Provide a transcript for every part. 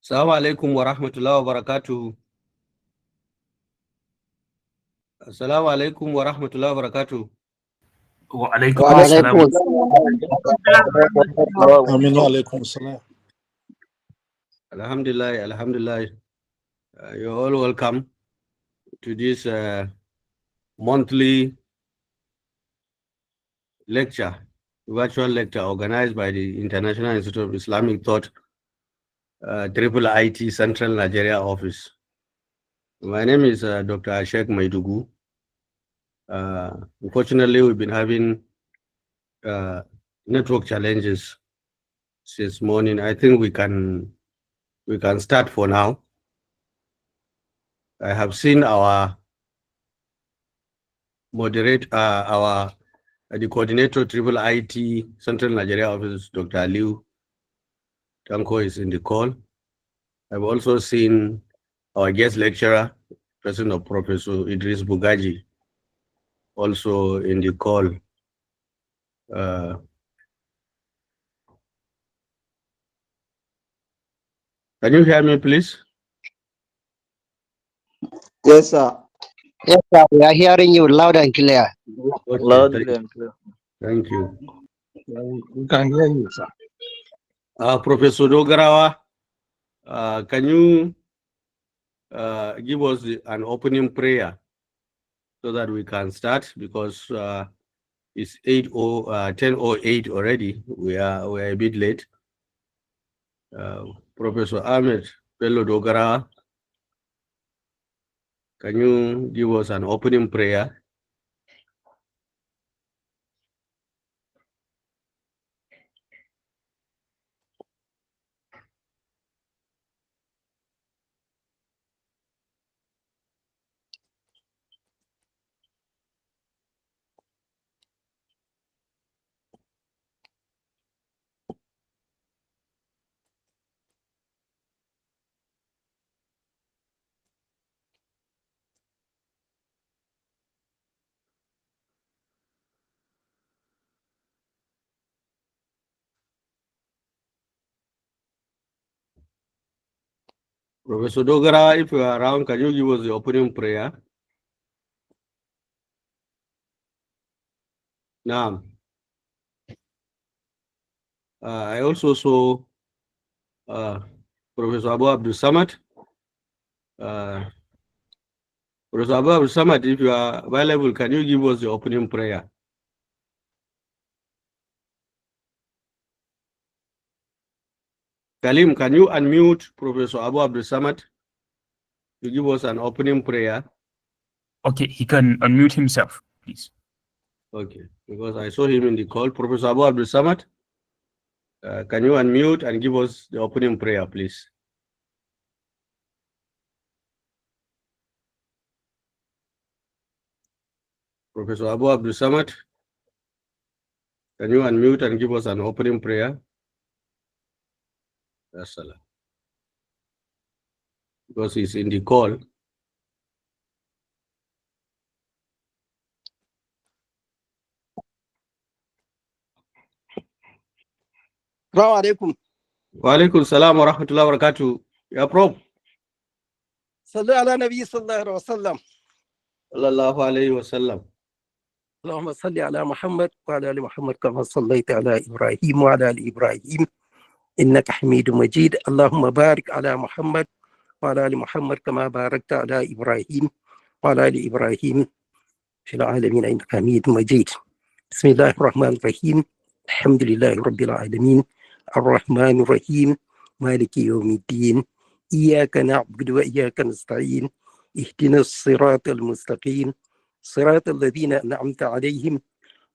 Assalamu alaikum wa rahmatullahi wa barakatuh. Assalamu alaikum wa rahmatullahi wa barakatuh. Wa alaikum assalam. Amin wa alaikum assalam. Alhamdulillah, alhamdulillah. You're all welcome to this monthly lecture, virtual lecture organized by the International Institute of Islamic Thought, IIIT Central Nigeria Office. My name is Dr. Sheikh Maidugu. Unfortunately, we've been having network challenges since morning. I think we can start for now. I have seen our moderator, the coordinator IIIT Central Nigeria Office, Dr. Liu Tanko, is in the call. I've also seen our guest lecturer, President of Professor Idris Bugaje, also in the call. Can you hear me, please? Yes, sir. Yes, sir. We are hearing you loud and clear. Okay, Loud and clear. Thank you. We can hear you, sir. Professor Dogarawa, can you give us an opening prayer so that we can start, because it's 10:08 already. We are a bit late. Professor Ahmed Bello Dogarawa, can you give us an opening prayer? Professor Dogara, if you are around, can you give us the opening prayer? Now, I also saw Professor Abu Abdul Samad. Professor Abu Abdul Samad, if you are available, can you give us the opening prayer? Kalim, can you unmute Professor Abu Abdul Samad to give us an opening prayer? Okay, he can unmute himself, please. Okay, because I saw him in the call. Professor Abu Abdul Samad, can you unmute and give us the opening prayer, please? Professor Abu Abdul Samad, can you unmute and give us an opening prayer? Assalaam. Because he's in the call. Assalamu alaikum. Wa alaikum salam wa rahmatullahi wa barakatuh. Ya Prof. Sallu ala Nabi sallallahu alaihi wasallam. Sallallahu alayhi wa sallam. اللهم صل على محمد وعلى ال محمد كما صليت على ابراهيم وعلى ال ابراهيم انك حميد مجيد. اللهم بارك على محمد وعلى ال محمد كما باركت على ابراهيم وعلى ال ابراهيم في العالمين انك حميد مجيد. بسم الله الرحمن الرحيم. الحمد لله رب العالمين الرحمن الرحيم مالك يوم الدين اياك نعبد واياك نستعين اهدنا الصراط المستقيم صراط الذين أنعمت عليهم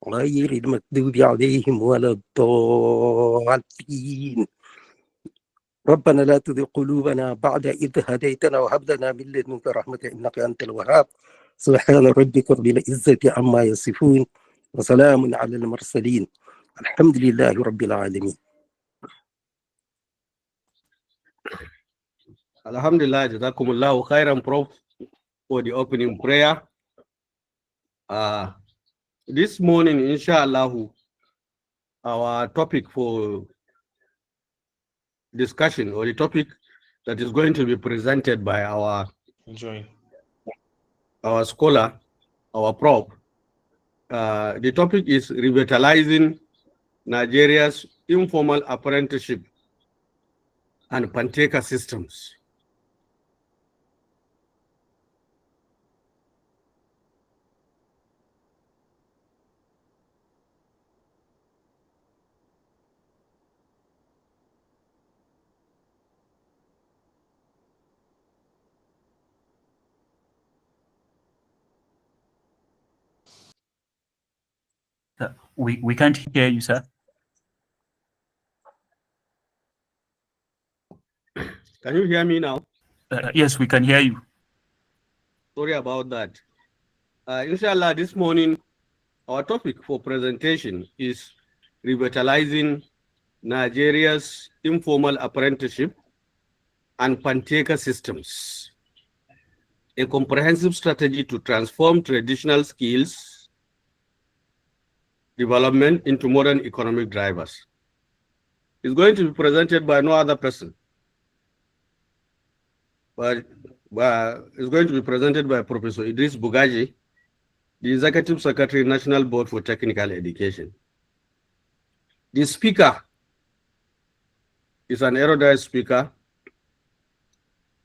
غير المكذوب عليهم ولا الضالين. ربنا لا تزغ قلوبنا بعد إذ هديتنا وهب لنا من لدنك رحمة إنك أنت الوهاب. سبحان ربك رب العزة عما يصفون وسلام على المرسلين الحمد لله رب العالمين. Alhamdulillah, jazakumullahu khairan, Prof, for the opening prayer. This morning, inshallah, our topic for discussion, or the topic that is going to be presented by our scholar, our Prof. The topic is Revitalizing Nigeria's Informal Apprenticeship and Panteka Systems. We can't hear you, sir. Can you hear me now? Yes, we can hear you. Sorry about that. Inshallah, this morning, our topic for presentation is Revitalizing Nigeria's Informal Apprenticeship and Panteka Systems, a comprehensive strategy to transform traditional skills development into modern economic drivers. It's going to be presented by no other person, but it's going to be presented by Professor Idris Bugaje, the Executive Secretary, National Board for Technical Education. The speaker is an erudite speaker,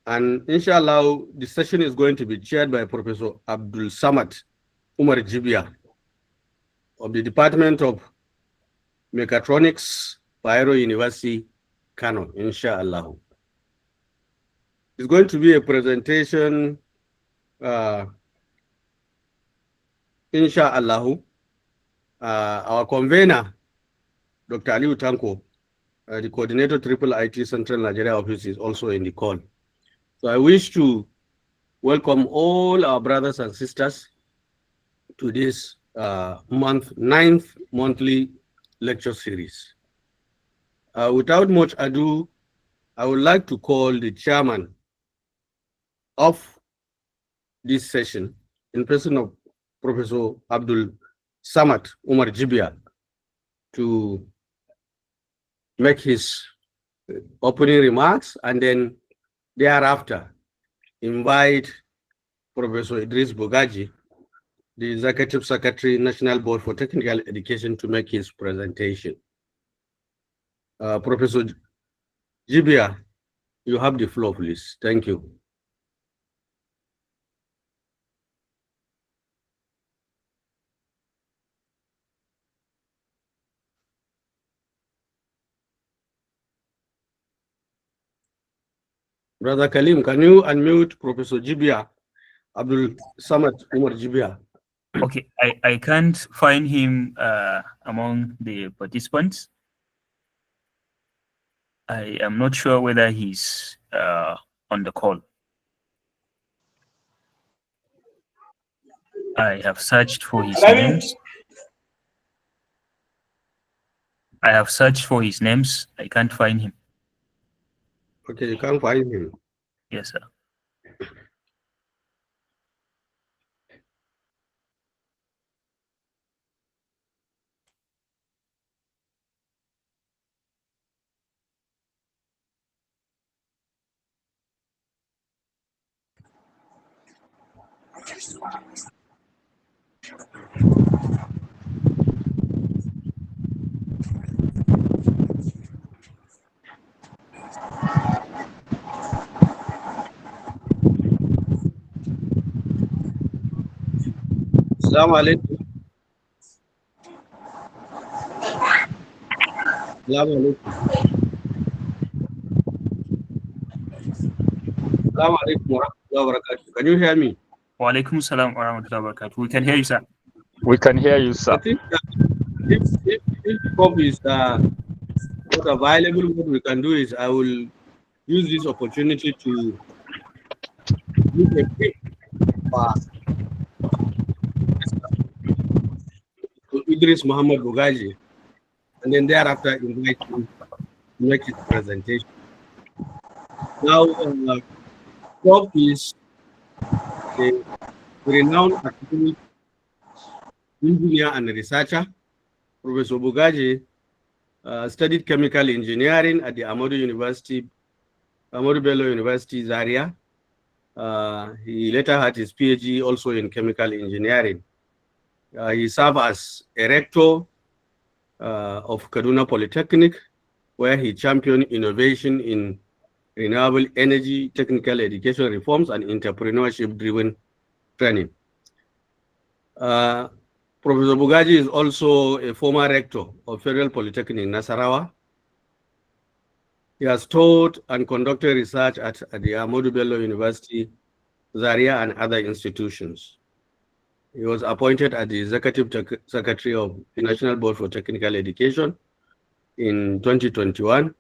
and inshallah, the session is going to be chaired by Professor Abdul Samad Umar Jibia of the Department of Mechatronics, Bayero University, Kano, inshallah. It's going to be a presentation, inshallah. Our convener, Dr. Aliu Tanko, the coordinator IIIT Central Nigeria office, is also in the call. So I wish to welcome all our brothers and sisters to this 9th monthly lecture series. Without much ado, I would like to call the chairman of this session, in person of Professor Abdul Samad Umar Jibia, to make his opening remarks, and then thereafter invite Professor Idris Bugaje, the Executive Secretary, National Board for Technical Education, to make his presentation. Professor Jibia, you have the floor, please. Thank you. Brother Kalim, can you unmute Professor Jibia, Abdul Samad Umar Jibia? Okay, I can't find him among the participants. I am not sure whether he's on the call. I have searched for his names. I have searched for his names. I can't find him. Okay, you can't find him. Yes, sir. Assalamu alaikum. Assalamu alaikum. Assalamu alaikum wa rahmatullahi wa barakatuh. Can you hear me? Wa alaikum salam wa rahmatullahi wa barakatuh. We can hear you, sir. We can hear you, sir. I think that if the Prof is not available, what we can do is I will use this opportunity to give a brief to Idris Muhammad Bugaje, and then thereafter invite him to make his presentation. Now, Prof is a renowned academic engineer and researcher. Professor Bugaje studied chemical engineering at the Ahmadu University, Ahmadu Bello University, Zaria. He later had his PhD also in chemical engineering. He served as a rector of Kaduna Polytechnic, where he championed innovation in renewable energy, technical education reforms, and entrepreneurship-driven training. Professor Bugaje is also a former rector of Federal Polytechnic Nasarawa. He has taught and conducted research at the Ahmadu Bello University, Zaria, and other institutions. He was appointed as the Executive Secretary of the National Board for Technical Education in 2021,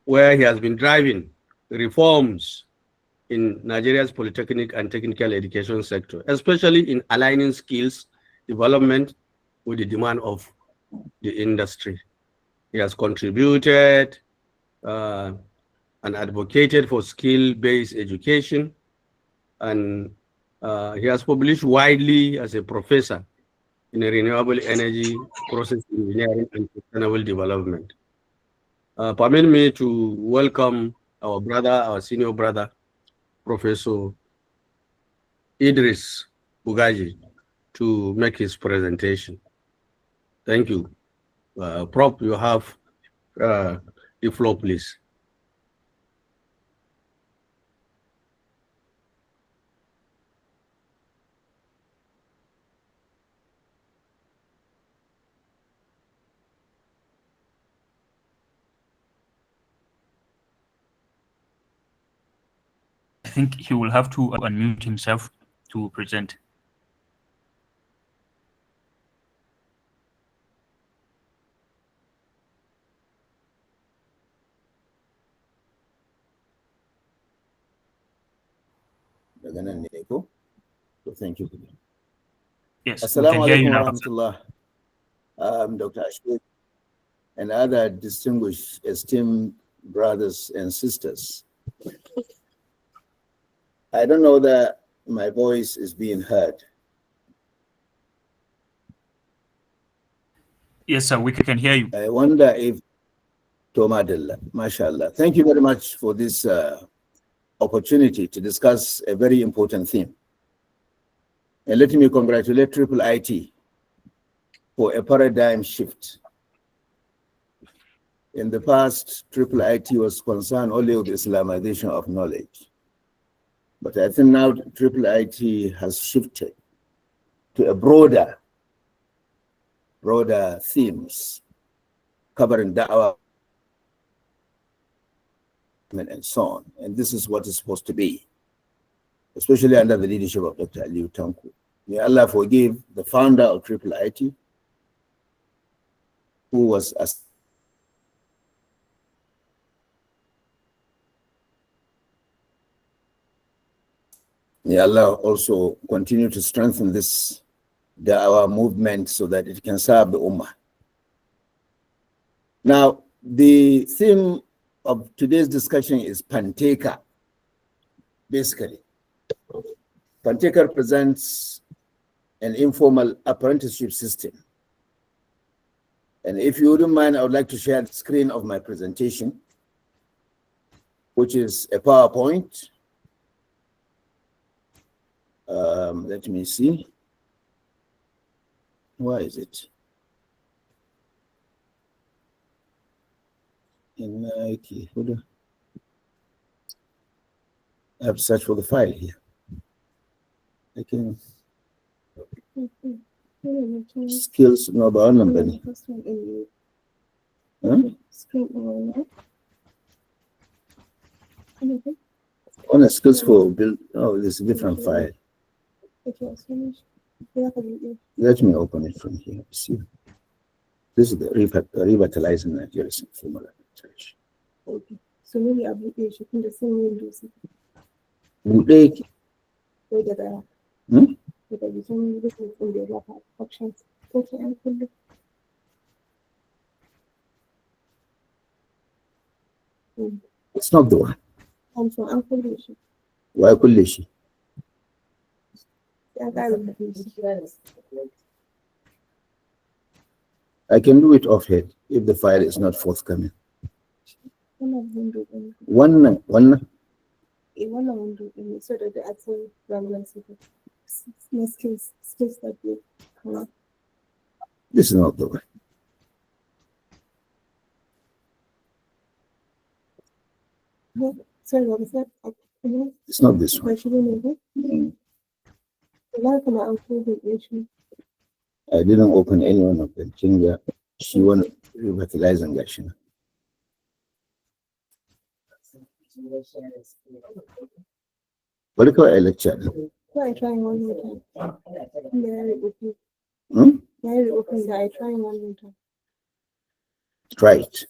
where he has been driving reforms in Nigeria's polytechnic and technical education sector, especially in aligning skills development with the demand of the industry. He has contributed and advocated for skill-based education, and he has published widely as a professor in renewable energy, process engineering, and sustainable development. Permit me to welcome our brother, our senior brother, Professor Idris Bugaje, to make his presentation. Thank you. Prof, you have the floor, please. I think he will have to unmute himself to present. Thank you. Yes, we Assalamu can hear you alaikum now. wa rahmatullah. Dr. Ashwin and other distinguished, esteemed brothers and sisters. I don't know that my voice is being heard. Yes, sir, we can hear you. I wonder if Tomadilla, mashallah. Thank you very much for this opportunity to discuss a very important theme. And let me congratulate IIIT for a paradigm shift. In the past, IIIT was concerned only with Islamization of knowledge. But I think now IIIT has shifted to a broader themes covering da'wah and so on. And this is what it's supposed to be, especially under the leadership of Dr. Aliu Tanku. May Allah forgive the founder of IIIT, who was May Allah also continue to strengthen this da'wah movement so that it can serve the ummah. Now, the theme of today's discussion is Panteka, basically. Panteka represents an informal apprenticeship system. And if you wouldn't mind, I would like to share the screen of my presentation, which is a PowerPoint. Let me see. Why is it? In my key folder. I have to search for the file here. I can. Skills, no, but number. On a skills for build. Oh, this is a different file. Let me open it from here. See, this is the Revitalizing Nigeria's Informal Apprenticeship. Okay. So maybe I'll be in the same windows. Options. Okay, I'm cool. It's not the one. I'm so uncool. Why could she? I can do it offhand if the file is not forthcoming. Wannan window ɗin. One. Wannan window ɗin so that the actual relevance of the skills that we have. This is not the way. Sorry, what was that? It's not this one. Why should we move it? The life of our issue. I didn't open any one of them. Chinga, she won revitalizing Gashina. What do you call a lecture? Try trying one more time. Mary open. Hmm? Mary open that. I trying one more time. Try it.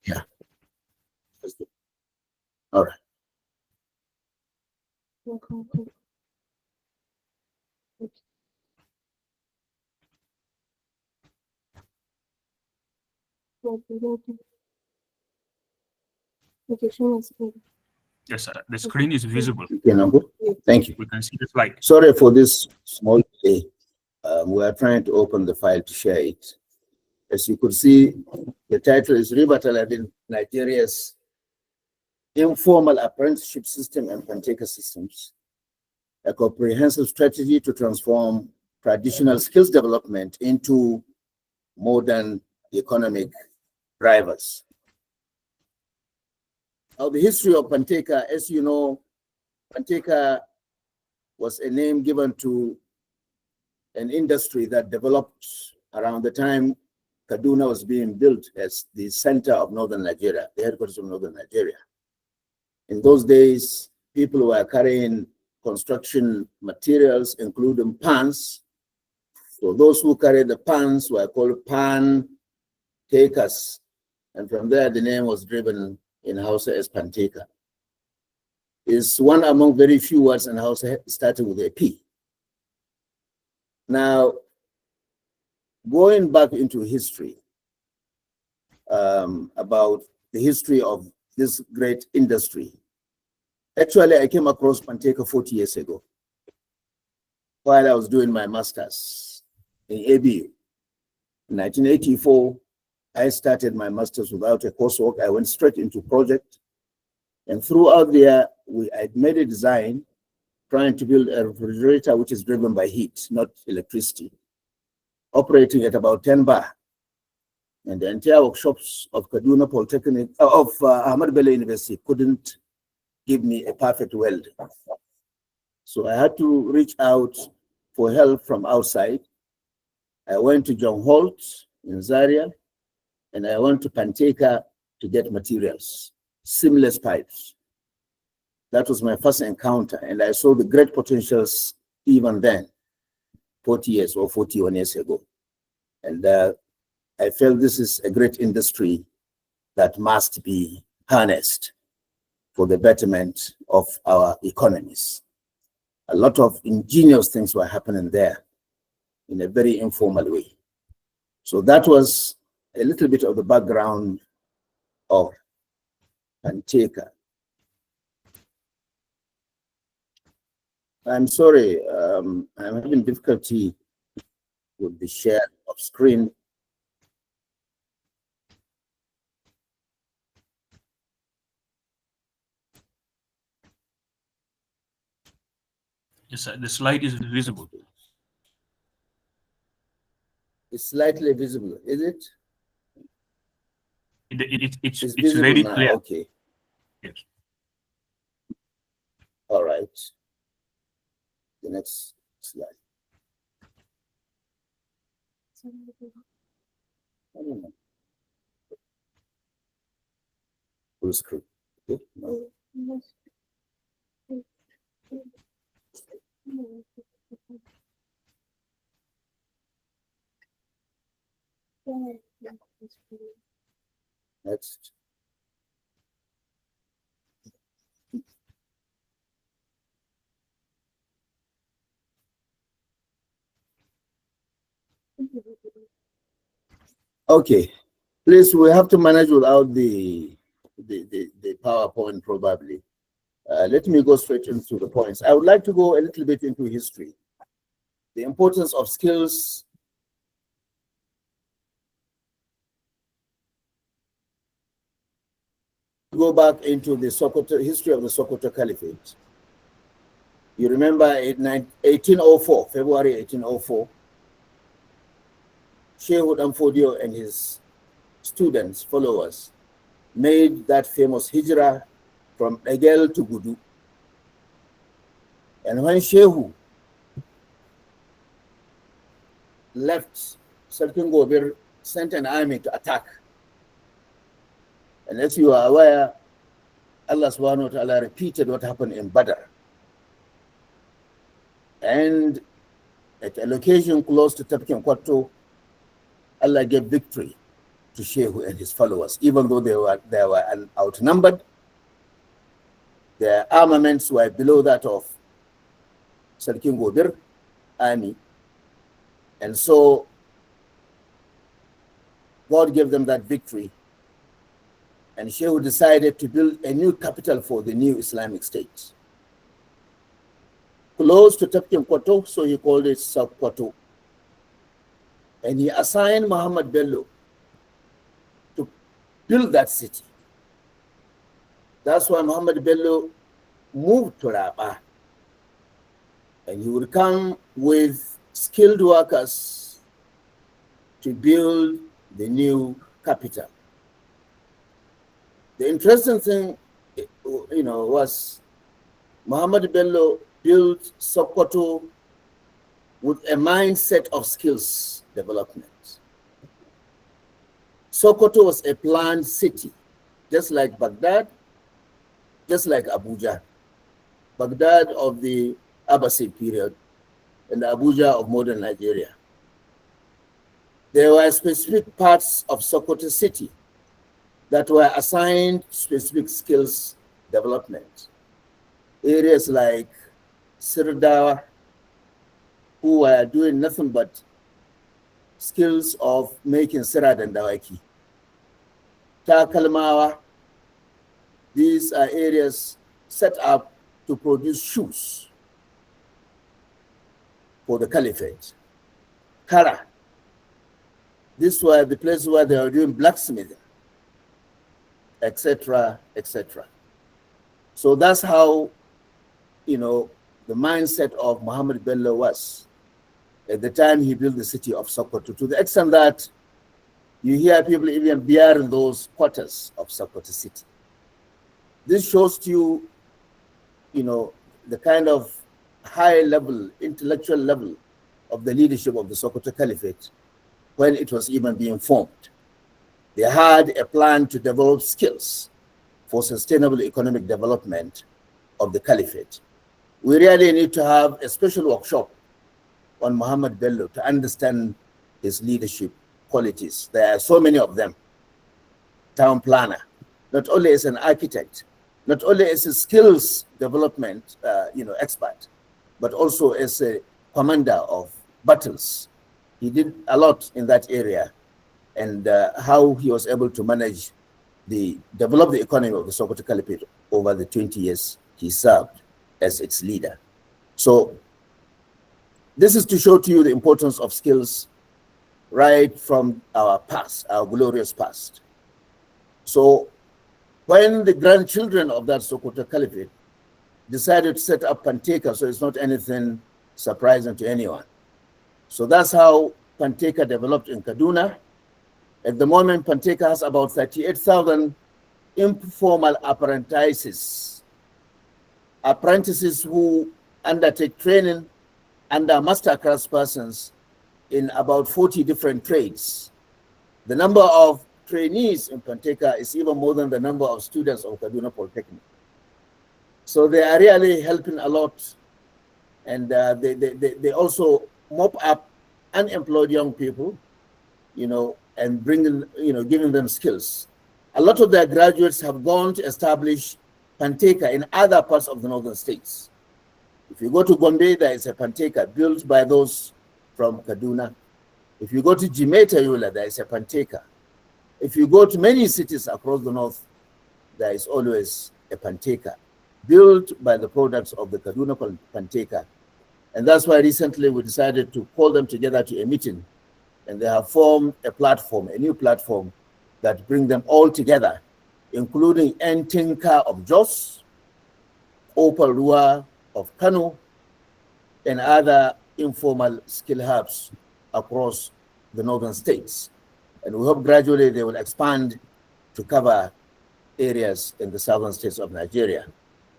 Yeah. All right. Okay. Okay, show me screen. Yes, sir. The screen is visible. Okay, number. Thank you. We can see the slide. Sorry for this small delay. We are trying to open the file to share it. As you could see, the title is Revitalizing Nigeria's Informal Apprenticeship System and Panteka Systems, a comprehensive strategy to transform traditional skills development into modern economic drivers. Now, the history of Panteka, as you know, Panteka was a name given to an industry that developed around the time Kaduna was being built as the center of northern Nigeria, the headquarters of northern Nigeria. In those days, people were carrying construction materials, including pans. So those who carried the pans were called pan takers. And from there, the name was driven in Hausa as Panteka. It's one among very few words in Hausa starting with a P. Now, going back into history, about the history of this great industry. Actually, I came across Panteka 40 years ago while I was doing my master's in ABU. In 1984, I started my master's without a coursework. I went straight into project. And throughout there, I made a design trying to build a refrigerator which is driven by heat, not electricity, operating at about 10 bar. And the entire workshops of Kaduna Polytechnic, of Ahmad Bello University couldn't give me a perfect weld. So I had to reach out for help from outside. I went to John Holt in Zaria, and I went to Panteka to get materials, seamless pipes. That was my first encounter, and I saw the great potentials even then, 40 years or 41 years ago. And I felt this is a great industry that must be harnessed for the betterment of our economies. A lot of ingenious things were happening there in a very informal way. So that was a little bit of the background of Panteka. I'm sorry, I'm having difficulty with the share of screen. Yes, sir. The slide is visible. It's slightly visible, is it? It's visible very now. clear. Okay. Yes. All right. The next slide. I don't know. Full screen. Okay. No. Next. Okay, please, we have to manage without the the PowerPoint probably. Let me go straight into the points. I would like to go a little bit into history. The importance of skills. Go back into the Sokoto history of the Sokoto Caliphate. You remember in 1804, February 1804, Sheikh Amfodio and his students, followers, made that famous hijrah from Egel to Gudu. And when Shehu left, Sultan Gobir sent an army to attack. And as you are aware, Allah subhanahu wa ta'ala repeated what happened in Badr. And at a location close to Tapkin Kwato, Allah gave victory to Shehu and his followers, even though they were outnumbered. Their armaments were below that of Sultan Gobir army. And so God gave them that victory. And Shehu decided to build a new capital for the new Islamic State. Close to Tapkin Kwato, so he called it South Kwato. And he assigned Muhammad Bello to build that city. That's why Muhammad Bello moved to Rabah. And he would come with skilled workers to build the new capital. The interesting thing, was Muhammad Bello built Sokoto with a mindset of skills development. Sokoto was a planned city, just like Baghdad, just like Abuja. Baghdad of the Abbasid period and Abuja of modern Nigeria. There were specific parts of Sokoto city that were assigned specific skills development. Areas like Sirdawa, who were doing nothing but skills of making sirad and dawaki. Takalmawa, these are areas set up to produce shoes for the caliphate. Kara, these were the places where they were doing blacksmithing, etc., etc. So that's how, the mindset of Muhammad Bello was at the time he built the city of Sokoto, to the extent that you hear people even bear in those quarters of Sokoto city. This shows to you, the kind of high level, intellectual level of the leadership of the Sokoto Caliphate when it was even being formed. They had a plan to develop skills for sustainable economic development of the Caliphate. We really need to have a special workshop on Muhammad Bello to understand his leadership qualities. There are so many of them. Town planner, not only as an architect, not only as a skills development expert, but also as a commander of battles. He did a lot in that area, and how he was able to manage develop the economy of the Sokoto Caliphate over the 20 years he served as its leader. So this is to show to you the importance of skills right from our past, our glorious past. So when the grandchildren of that Sokoto Caliphate decided to set up Panteka, so it's not anything surprising to anyone. So that's how Panteka developed in Kaduna. At the moment, Panteka has about 38,000 informal apprentices who undertake training under master craftspersons in about 40 different trades. The number of trainees in Panteka is even more than the number of students of Kaduna Polytechnic. So they are really helping a lot, and they also mop up unemployed young people, and bringing, giving them skills. A lot of their graduates have gone to establish Panteka in other parts of the northern states. If you go to Gombe, there is a Panteka built by those from Kaduna. If you go to Jimeta Yola, there is a Panteka. If you go to many cities across the north, there is always a Panteka built by the products of the Kaduna Panteka. And that's why recently we decided to call them together to a meeting, and they have formed a platform, a new platform that bring them all together, including Ntinka of Jos, Opal Rua of Kano, and other informal skill hubs across the northern states. And we hope gradually they will expand to cover areas in the southern states of Nigeria.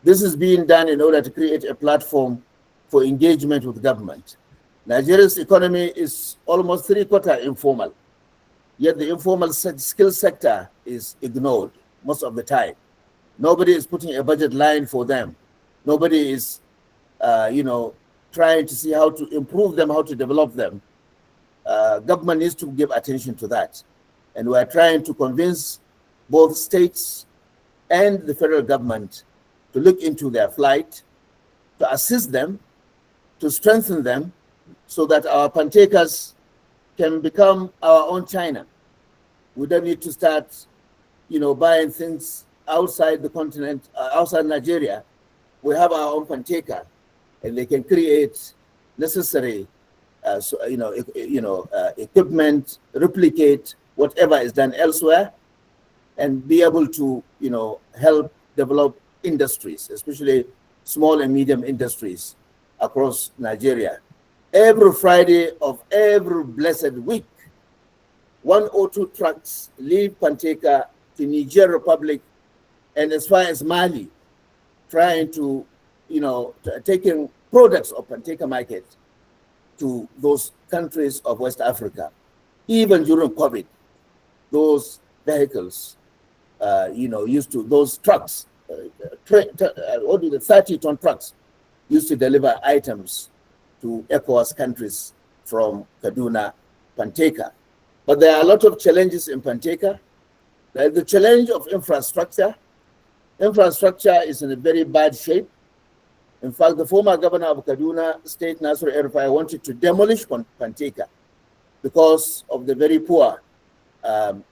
This is being done in order to create a platform for engagement with government. Nigeria's economy is almost 3/4 informal, yet the informal skill sector is ignored most of the time. Nobody is putting a budget line for them. Nobody is, trying to see how to improve them, how to develop them. Government needs to give attention to that. And we are trying to convince both states and the federal government to look into their plight, to assist them, to strengthen them, so that our Pantekas can become our own China. We don't need to start, buying things outside the continent, outside Nigeria. We have our own Panteka, and they can create necessary, equipment, replicate whatever is done elsewhere, and be able to, help develop industries, especially small and medium industries across Nigeria. Every Friday of every blessed week, 1 or 2 trucks leave Panteka to Niger Republic and as far as Mali, trying to, taking products of Panteka market to those countries of West Africa. Even during COVID, those vehicles, those trucks, 30-ton trucks, used to deliver items to ECOWAS countries from Kaduna, Panteka. But there are a lot of challenges in Panteka. There's the challenge of infrastructure. Infrastructure is in a very bad shape. In fact, the former governor of Kaduna State, Nasir El-Rufai, wanted to demolish Panteka because of the very poor, the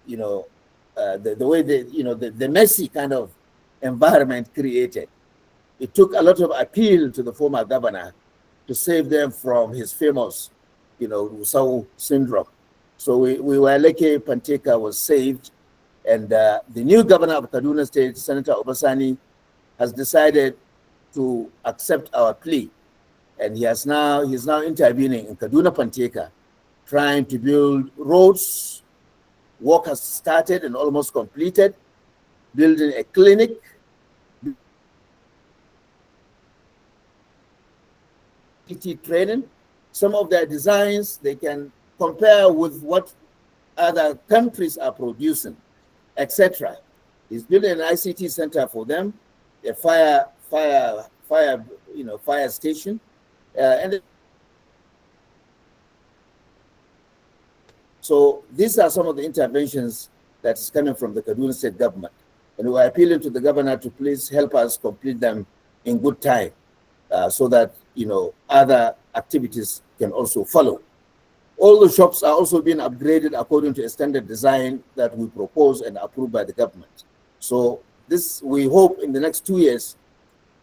way the messy kind of environment created. It took a lot of appeal to the former governor to save them from his famous, Rousseau syndrome. So we were lucky Panteka was saved, and the new governor of Kaduna State, Senator Obasani, has decided to accept our plea, and he's now intervening in Kaduna Panteka, trying to build roads. Work has started and almost completed, building a clinic, training. Some of their designs they can compare with what other countries are producing, etc. He's building an ICT center for them, a fire station, and so these are some of the interventions that is coming from the Kaduna State government, and we're appealing to the governor to please help us complete them in good time, so that other activities can also follow. All the shops are also being upgraded according to a standard design that we propose and approved by the government. So this, we hope in the next 2 years,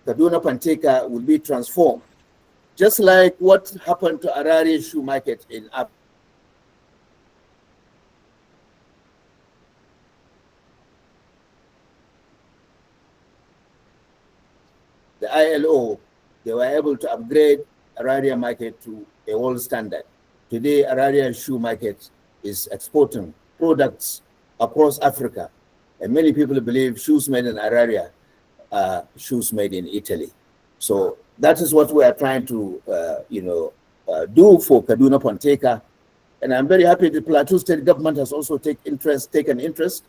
Kaduna Panteka will be transformed, just like what happened to Arari Shoe Market in Ab. The ILO, they were able to upgrade Araria market to a world standard. Today, Araria Shoe Market is exporting products across Africa, and many people believe shoes made in Araria are shoes made in Italy. So that is what we are trying to, do for Kaduna Panteka, and I'm very happy the Plateau State government has also taken interest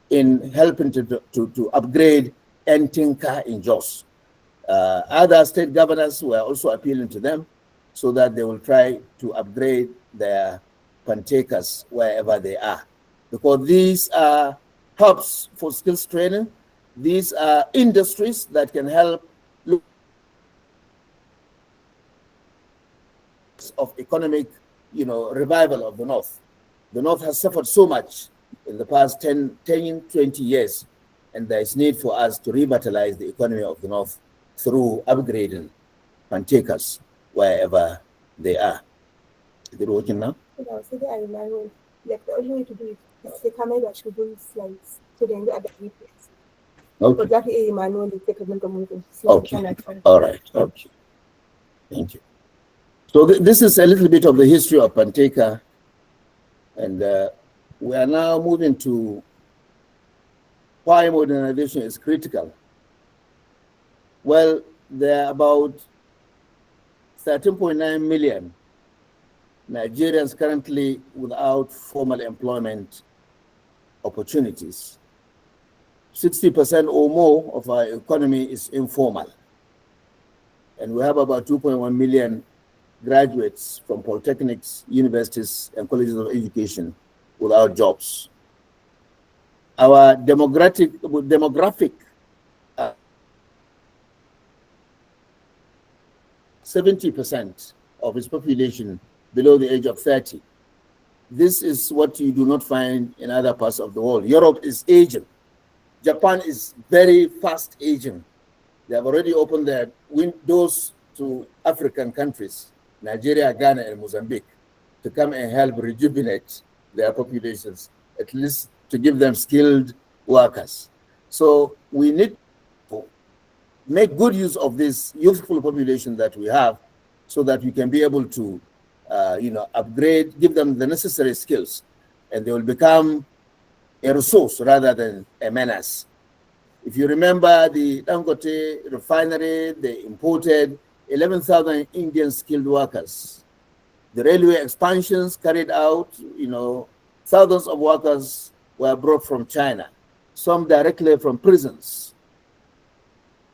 in helping to upgrade Ntinka in Jos. Other state governors were also appealing to them so that they will try to upgrade their Pantekas wherever they are. Because these are hubs for skills training. These are industries that can help look of economic, revival of the North. The North has suffered so much in the past 10, 20 years and there is need for us to revitalize the economy of the North through upgrading Pantekas wherever they are. Is it working now? No, so they are manual. Like the only way to do it is the camera should do slides. So then the other replays. Okay. But that is manual, they can move in Okay. All right. Okay. Thank you. So this is a little bit of the history of Panteka, and we are now moving to why modernization is critical. Well, there are about 13.9 million Nigerians currently without formal employment opportunities. 60% or more of our economy is informal. And we have about 2.1 million graduates from polytechnics, universities, and colleges of education without jobs. Our demographic 70% of its population below the age of 30. This is what you do not find in other parts of the world. Europe is aging. Japan is very fast aging. They have already opened their windows to African countries, Nigeria, Ghana, and Mozambique, to come and help rejuvenate their populations, at least to give them skilled workers. So we need to make good use of this youthful population that we have so that we can be able to upgrade, give them the necessary skills, and they will become a resource rather than a menace. If you remember the Dangote refinery, they imported 11,000 Indian skilled workers. The railway expansions carried out, thousands of workers were brought from China, some directly from prisons,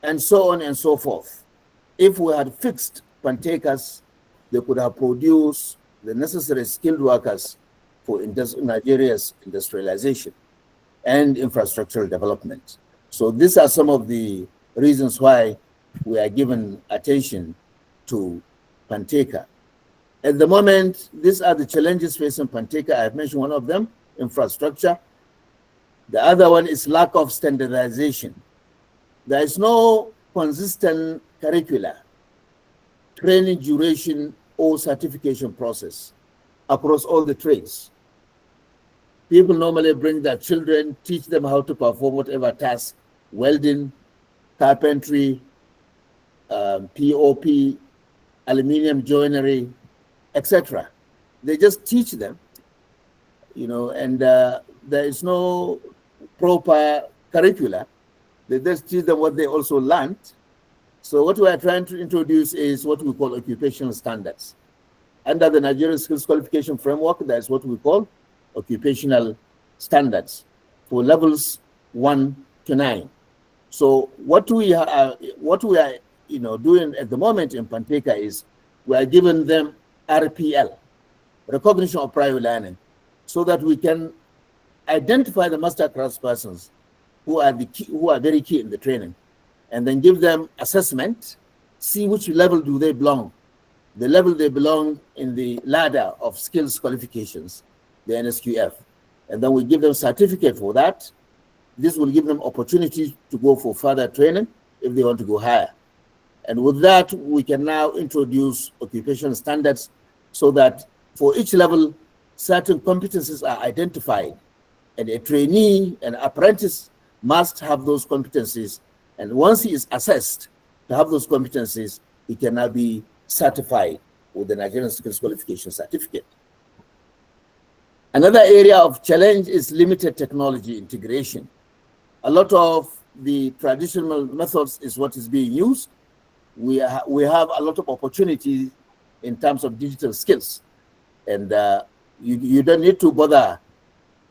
and so on and so forth. If we had fixed Pantekas, they could have produced the necessary skilled workers for Nigeria's industrialization and infrastructural development. So these are some of the reasons why we are giving attention to Panteka. At the moment, these are the challenges facing Panteka. I have mentioned one of them, infrastructure. The other one is lack of standardization. There is no consistent curricula, training duration, or certification process across all the trades. People normally bring their children, teach them how to perform whatever task, welding, carpentry, POP, aluminum joinery, etc. They just teach them, and there is no proper curricula. They just teach them what they also learned. So what we are trying to introduce is what we call occupational standards. Under the Nigerian Skills Qualification Framework, that is what we call occupational standards for levels 1 to 9. So what we are doing at the moment in Panteka is we are giving them RPL, recognition of prior learning, so that we can identify the master craftspersons who are very key in the training, and then give them assessment, see which level do they belong, the level they belong in the ladder of skills qualifications, the NSQF, and then we give them certificate for that. This will give them opportunity to go for further training if they want to go higher. And with that, we can now introduce occupational standards so that for each level, certain competencies are identified, and a trainee, an apprentice must have those competencies. And once he is assessed to have those competencies, he can now be certified with the Nigerian Skills Qualification Certificate. Another area of challenge is limited technology integration. A lot of the traditional methods is what is being used. We have a lot of opportunities in terms of digital skills. And you don't need to bother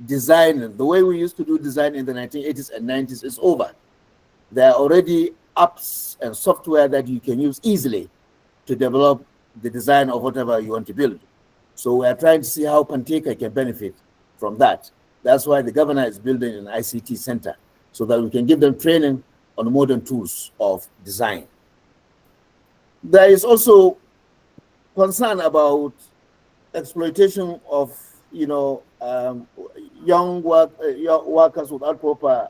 design. The way we used to do design in the 1980s and 90s is over. There are already apps and software that you can use easily to develop the design of whatever you want to build. So we are trying to see how Panteka can benefit from that. That's why the governor is building an ICT center, so that we can give them training on modern tools of design. There is also concern about exploitation of young workers without proper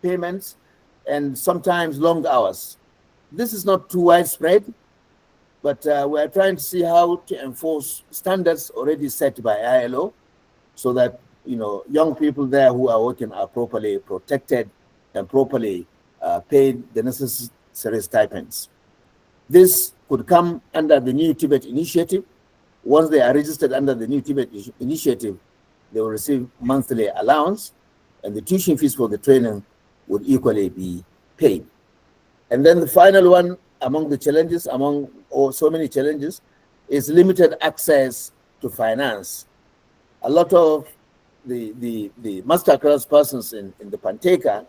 payments and sometimes long hours. This is not too widespread, but we're trying to see how to enforce standards already set by ILO so that, you know, young people there who are working are properly protected and properly paid the necessary stipends. This could come under the New Tibet Initiative. Once they are registered under the New Tibet Initiative, they will receive monthly allowance, and the tuition fees for the training would equally be paid. And then the final one among the challenges, so many challenges, is limited access to finance. A lot of the masterclass persons in the Panteka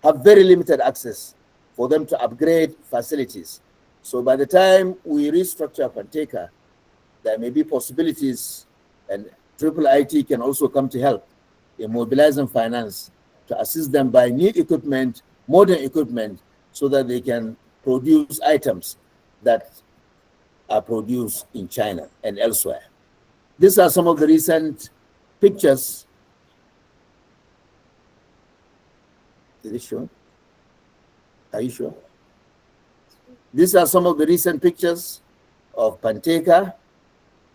have very limited access for them to upgrade facilities. So by the time we restructure Panteka, there may be possibilities, and IIIT can also come to help in mobilizing finance to assist them by new equipment, modern equipment, so that they can produce items that are produced in China and elsewhere. These are some of the recent pictures. Is it shown? Are you sure? These are some of the recent pictures of Panteka,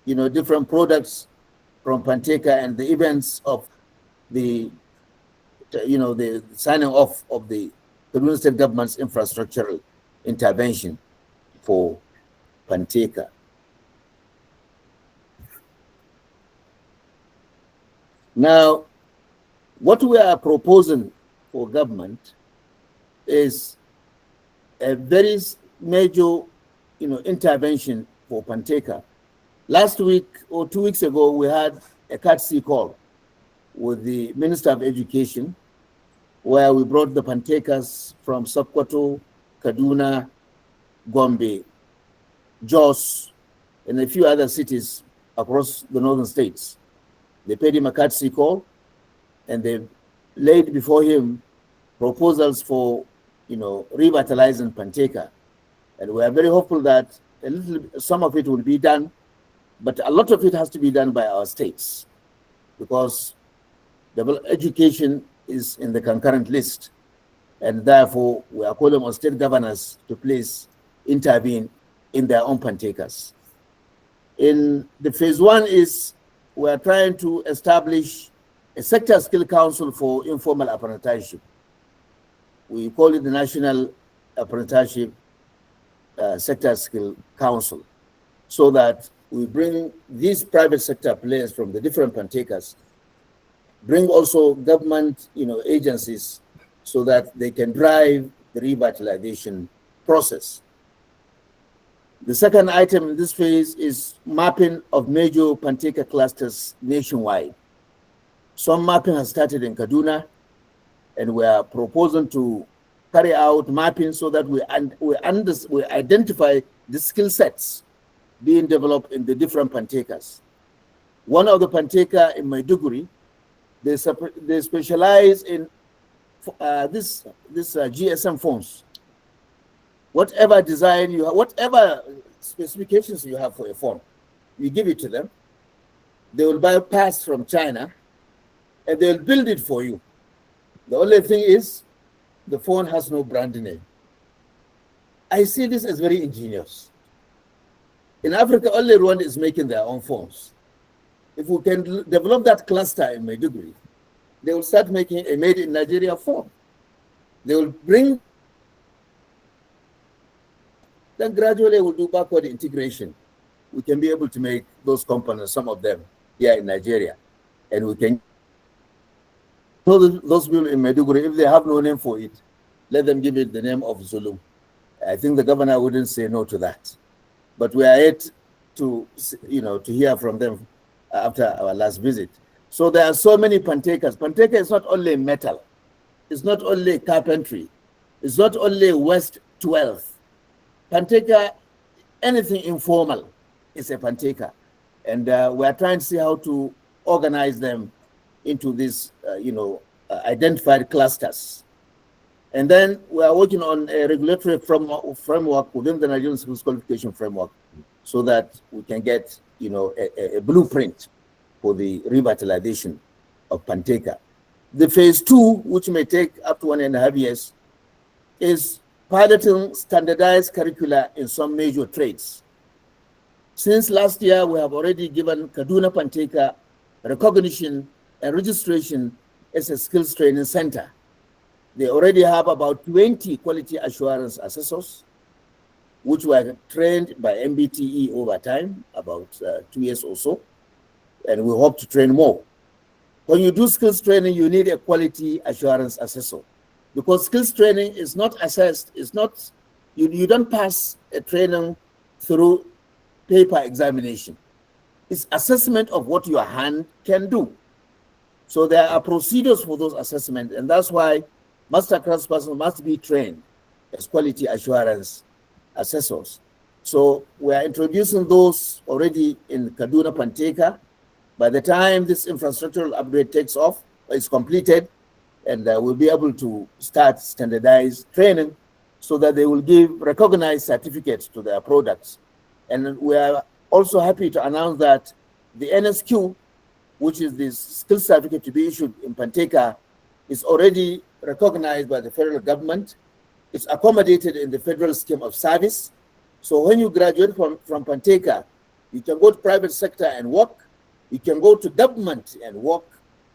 you know, different products from Panteka and the events of the, you know, the signing off of the Kaduna State government's infrastructural intervention for Panteka. Now, what we are proposing for government is a very major, you know, intervention for Panteka. Last week or 2 weeks ago, we had a courtesy call with the Minister of Education, where we brought the Pantekas from Sokoto, Kaduna, Gombe, Jos, and a few other cities across the northern states. They paid him a courtesy call, and they laid before him proposals for, you know, revitalizing Panteka. And we are very hopeful that some of it will be done, but a lot of it has to be done by our states, because education is in the concurrent list, and therefore we are calling on state governors to please intervene in their own Pantekas. In the phase one is we are trying to establish a sector skill council for informal apprenticeship. We call it the National Apprenticeship Sector Skill Council, so that we bring these private sector players from the different Pantekas, bring also government, you know, agencies, so that they can drive the revitalization process. The second item in this phase is mapping of major Panteka clusters nationwide. Some mapping has started in Kaduna, and we are proposing to carry out mapping so that we identify the skill sets being developed in the different Pantekas. One of the Panteka in Maiduguri, they specialize in this GSM phones. Whatever design you have, whatever specifications you have for a phone, you give it to them. They will buy parts from China, and they'll build it for you. The only thing is, the phone has no brand name. I see this as very ingenious. In Africa, only Rwanda is making their own phones. If we can develop that cluster in Maiduguri, they will start making a made in Nigeria phone. They will bring, then gradually we'll do backward integration. We can be able to make those components, some of them here in Nigeria, and we can. So those people in Maiduguri, if they have no name for it, let them give it the name of Zulu. I think the governor wouldn't say no to that. But we are yet to, you know, to hear from them after our last visit. So there are so many Pantekas. Panteka is not only metal, it's not only carpentry, it's not only West 12th. Panteka, anything informal is a Panteka. And we are trying to see how to organize them into these, identified clusters. And then we are working on a regulatory framework within the Nigerian Schools Qualification Framework, so that we can get, a blueprint for the revitalization of Panteka. The phase 2, which may take up to 1.5 years, is piloting standardized curricula in some major trades. Since last year, we have already given Kaduna Panteka recognition and registration as a skills training center. They already have about 20 quality assurance assessors, which were trained by NBTE over time, about 2 years or so, and we hope to train more. When you do skills training, you need a quality assurance assessor, because skills training is not assessed, it's not, you don't pass a training through paper examination. It's assessment of what your hand can do. So there are procedures for those assessments, and that's why master craftspersons must be trained as quality assurance assessors. So we are introducing those already in Kaduna Panteka. By the time this infrastructural upgrade takes off, is completed, and we'll be able to start standardized training so that they will give recognized certificates to their products. And we are also happy to announce that the NSQ, which is the skill certificate to be issued in Panteka, is already recognized by the federal government. It's accommodated in the federal scheme of service. So when you graduate from Panteka, you can go to private sector and work, you can go to government and work,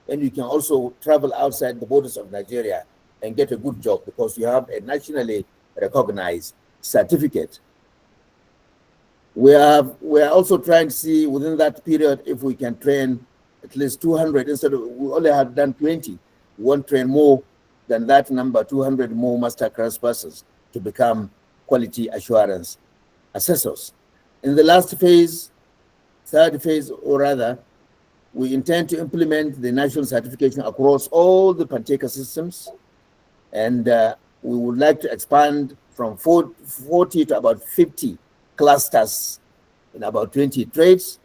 and you can also travel outside the borders of Nigeria and get a good job because you have a nationally recognized certificate. We are also trying to see within that period if we can train at least 200 instead of, we only have done 20. We want to train more than that number, 200 more master craftspersons to become quality assurance assessors. In the last phase, third phase or rather, we intend to implement the national certification across all the Panteka systems, and we would like to expand from 40 to about 50 clusters in about 20 trades,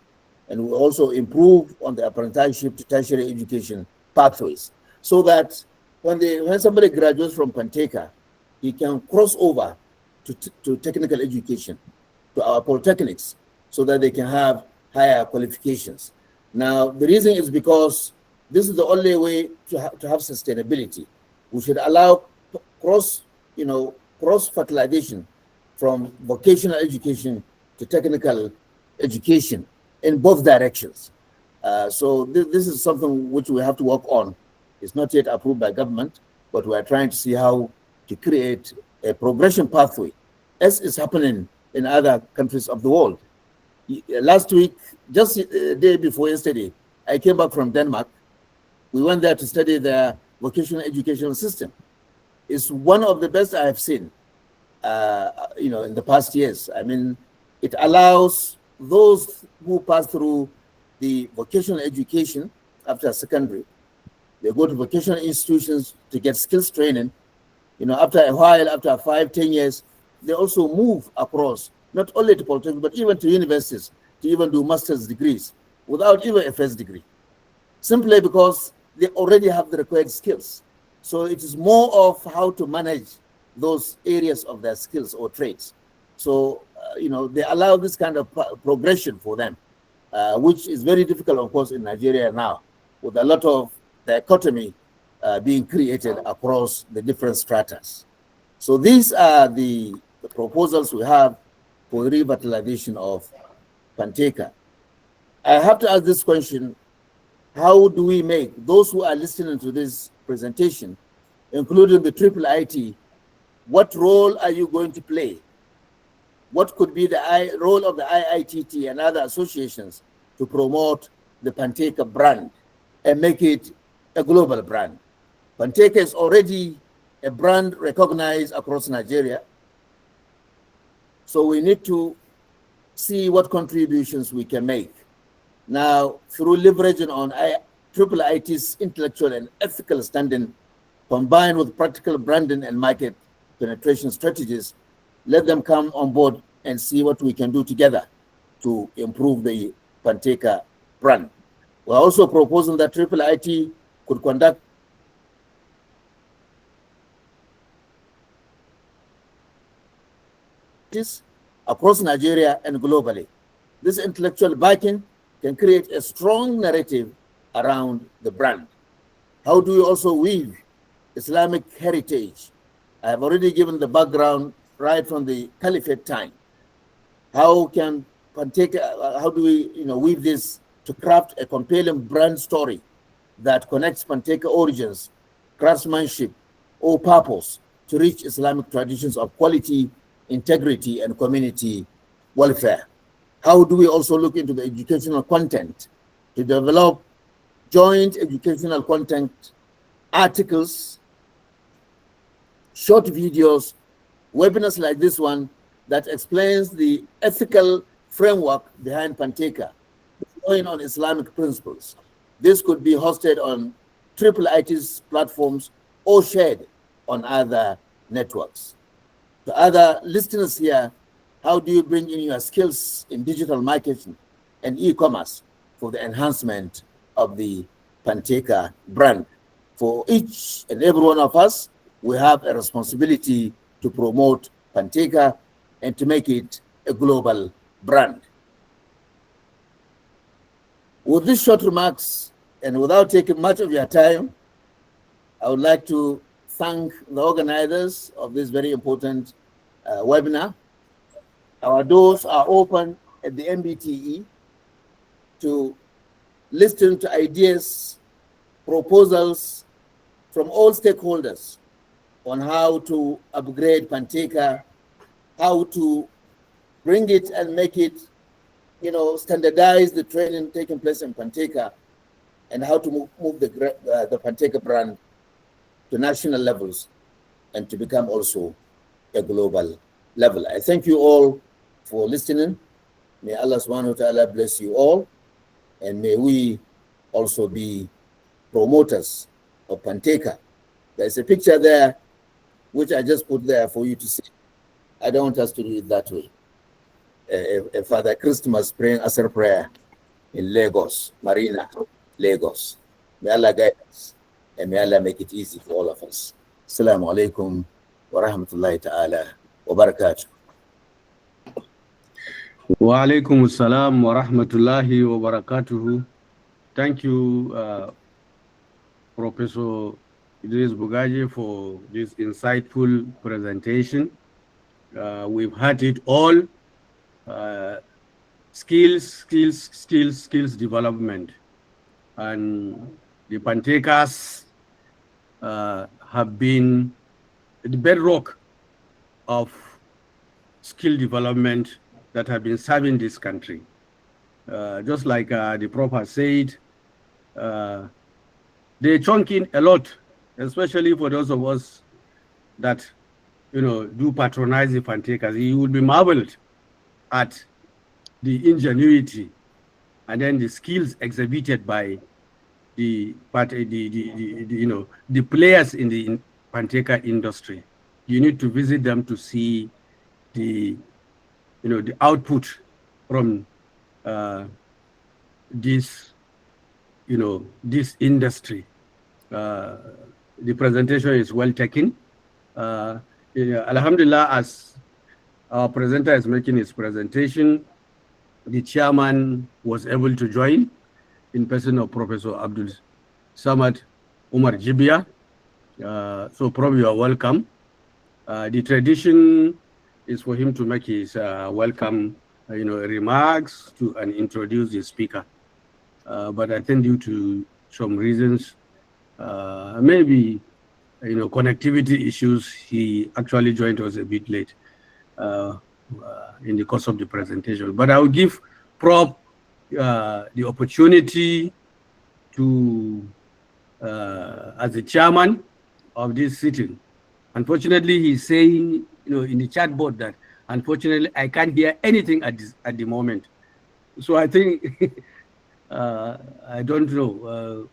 and we also improve on the apprenticeship to tertiary education pathways, so that when somebody graduates from Panteka, he can cross over to technical education, to our polytechnics, so that they can have higher qualifications. Now, the reason is because this is the only way to have sustainability. We should allow cross-fertilization from vocational education to technical education in both directions. So this is something which we have to work on. It's not yet approved by government, but we are trying to see how to create a progression pathway, as is happening in other countries of the world. Last week, just the day before yesterday, I came back from Denmark. We went there to study their vocational educational system. It's one of the best I have seen, in the past years. I mean, it allows those who pass through the vocational education after secondary, they go to vocational institutions to get skills training. After a while, after 5-10 years, they also move across, not only to polytechnics, but even to universities, to even do master's degrees without even a first degree, simply because they already have the required skills. So it is more of how to manage those areas of their skills or trades. So, they allow this kind of progression for them, which is very difficult, of course, in Nigeria now, with a lot of dichotomy being created across the different stratas. So these are the proposals we have for the revitalization of Panteka. I have to ask this question: how do we make those who are listening to this presentation, including the IIIT, what role are you going to play? What could be the role of the IIIT and other associations to promote the Panteka brand and make it a global brand? Panteka is already a brand recognized across Nigeria. So we need to see what contributions we can make. Now, through leveraging on IIIT's intellectual and ethical standing, combined with practical branding and market penetration strategies, let them come on board and see what we can do together to improve the Panteka brand. We're also proposing that IIIT could conduct across Nigeria and globally. This intellectual backing can create a strong narrative around the brand. How do we also weave Islamic heritage? I have already given the background right from the Caliphate time. How can Panteka, how do we weave this to craft a compelling brand story that connects Panteka origins, craftsmanship, or purpose to reach Islamic traditions of quality, integrity, and community welfare? How do we also look into the educational content to develop joint educational content, articles, short videos, webinars like this one that explains the ethical framework behind Panteka, going on Islamic principles? This could be hosted on IIIT's platforms or shared on other networks. To other listeners here, how do you bring in your skills in digital marketing and e-commerce for the enhancement of the Panteka brand? For each and every one of us, we have a responsibility to promote Panteka and to make it a global brand. With these short remarks, and without taking much of your time, I would like to thank the organizers of this very important webinar. Our doors are open at the NBTE to listen to ideas, proposals from all stakeholders on how to upgrade Panteka, how to bring it and make it, standardize the training taking place in Panteka, and how to move the Panteka brand to national levels and to become also a global level. I thank you all for listening. May Allah subhanahu wa ta'ala bless you all, and may we also be promoters of Panteka. There's a picture there which I just put there for you to see. I don't want us to do it that way. A Father Christmas praying Asr prayer in Lagos, Marina, Lagos. May Allah guide us, and may Allah make it easy for all of us. Assalamu alaikum wa rahmatullahi ta'ala wa barakatuh. Wa alaikum assalam wa rahmatullahi wa barakatuhu. Thank you, Professor Idris Bugaje, for this insightful presentation. We've had it all. Skills development. And the Pantekas have been the bedrock of skill development that have been serving this country. Just like the Prof has said, they chunk in a lot, especially for those of us that do patronize the Pantekas. You will be marveled at the ingenuity and then the skills exhibited by the players in the Panteka industry. You need to visit them to see the output from this industry. The presentation is well taken. Alhamdulillah, as our presenter is making his presentation, the chairman was able to join in person of Professor Abdul Samad Umar Jibia. So Prof, you are welcome. The tradition is for him to make his welcome remarks and introduce the speaker. But I think due to some reasons, maybe connectivity issues, he actually joined us a bit late in the course of the presentation. But I will give Prof the opportunity to, as the chairman of this sitting. Unfortunately, he's saying, in the chat board that unfortunately I can't hear anything at the moment. So I think I don't know.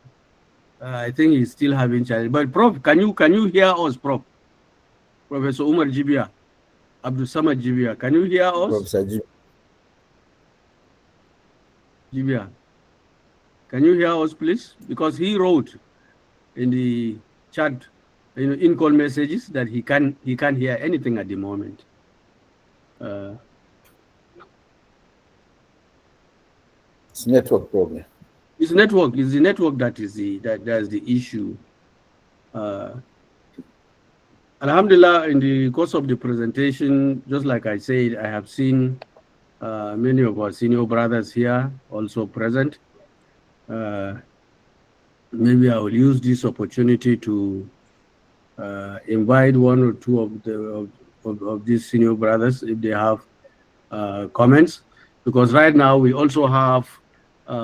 I think he's still having challenge. But Prof, can you hear us, Prof? Professor Umar Jibia, Abdul Samad Jibia, can you hear us? Professor Jibia, can you hear us, please? Because he wrote in the chat, in-call messages that he can't hear anything at the moment. It's network problem. It's network. It's the network that is that's the issue. Alhamdulillah, in the course of the presentation, just like I said, I have seen many of our senior brothers here also present. Maybe I will use this opportunity to invite one or two of these senior brothers if they have comments, because right now we also have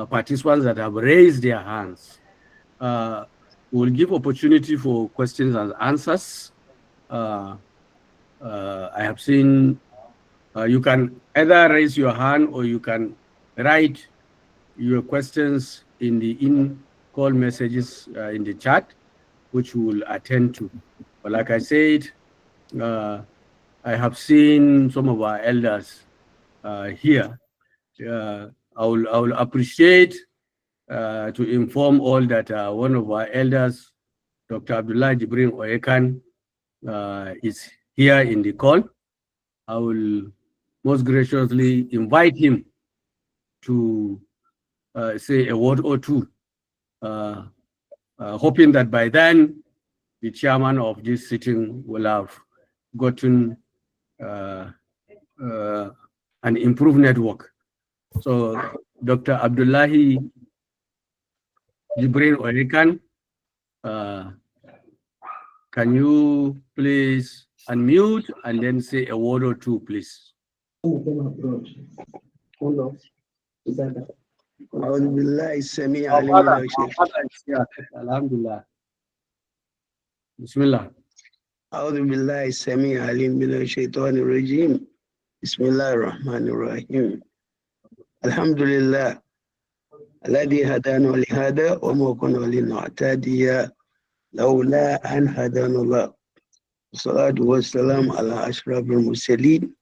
participants that have raised their hands. We'll give opportunity for questions and answers. I have seen you can either raise your hand or you can write your questions in the in-call messages in the chat, which we will attend to. But like I said, I have seen some of our elders here. I will appreciate to inform all that one of our elders, Dr. Abdullah Jibrin Oyekan, is here in the call. I will most graciously invite him to say a word or two, hoping that by then the chairman of this sitting will have gotten an improved network. So Dr. Abdullahi Jibrin Oyekan, can you please unmute and then say a word or two, please? Alhamdulillah. Bismillah. أعوذ بالله السميع العليم من الشيطان الرجيم بسم الله الرحمن الرحيم الحمد لله الذي هدانا لهذا وما كنا لنهتدي لولا أن هدانا الله والصلاة والسلام على أشرف المرسلين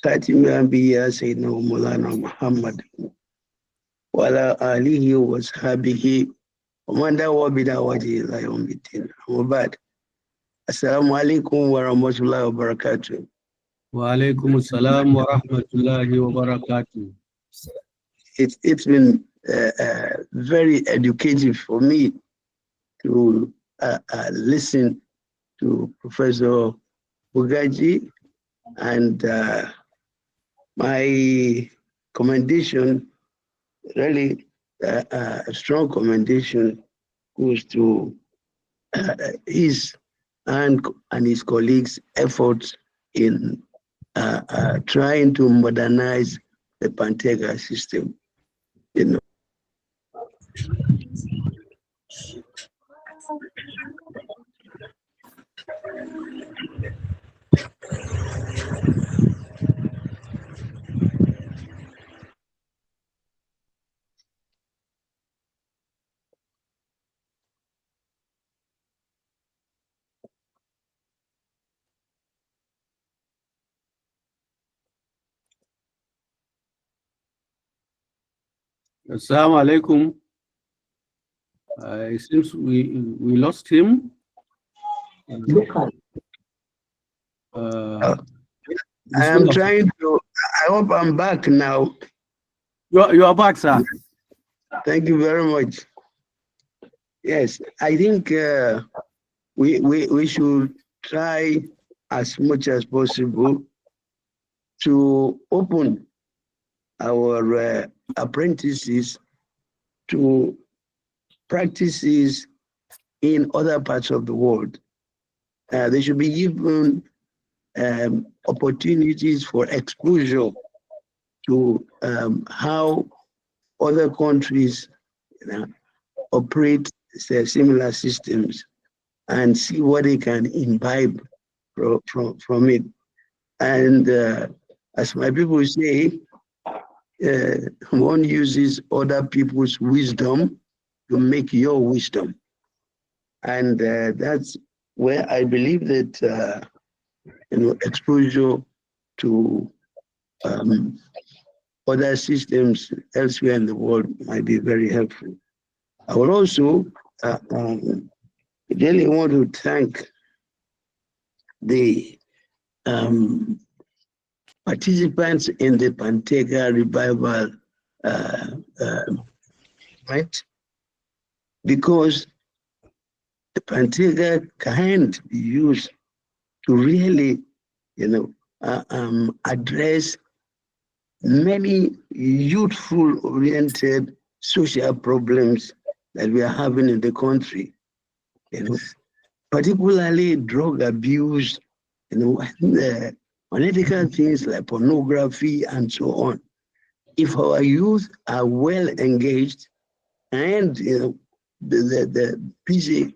خاتم الأنبياء سيدنا ومولانا محمد وعلى آله وصحبه ومن دعا بدعوته إلى يوم الدين وبعد Assalamu alaikum wa rahmatullahi wa barakatuh. Wa alaikum assalam wa rahmatullahi wa barakatuh. It's been very educative for me to listen to Professor Bugaje, and my commendation, really a strong commendation, goes to his and his colleagues' efforts in trying to modernize the Panteka system. You know. Assalamu alaikum. It seems we lost him. I'm trying to. I hope I'm back now. You are back, sir. Thank you very much. Yes, I think we should try as much as possible to open our apprentices to practices in other parts of the world. They should be given opportunities for exposure to how other countries operate similar systems and see what they can imbibe from it. And as my people say, one uses other people's wisdom to make your wisdom. And that's where I believe that exposure to other systems elsewhere in the world might be very helpful. I would also really want to thank the participants in the Panteka revival development, because the Panteka can't be used to really, address many youthful-oriented social problems that we are having in the country. Particularly drug abuse, unethical things like pornography and so on. If our youth are well engaged and the busy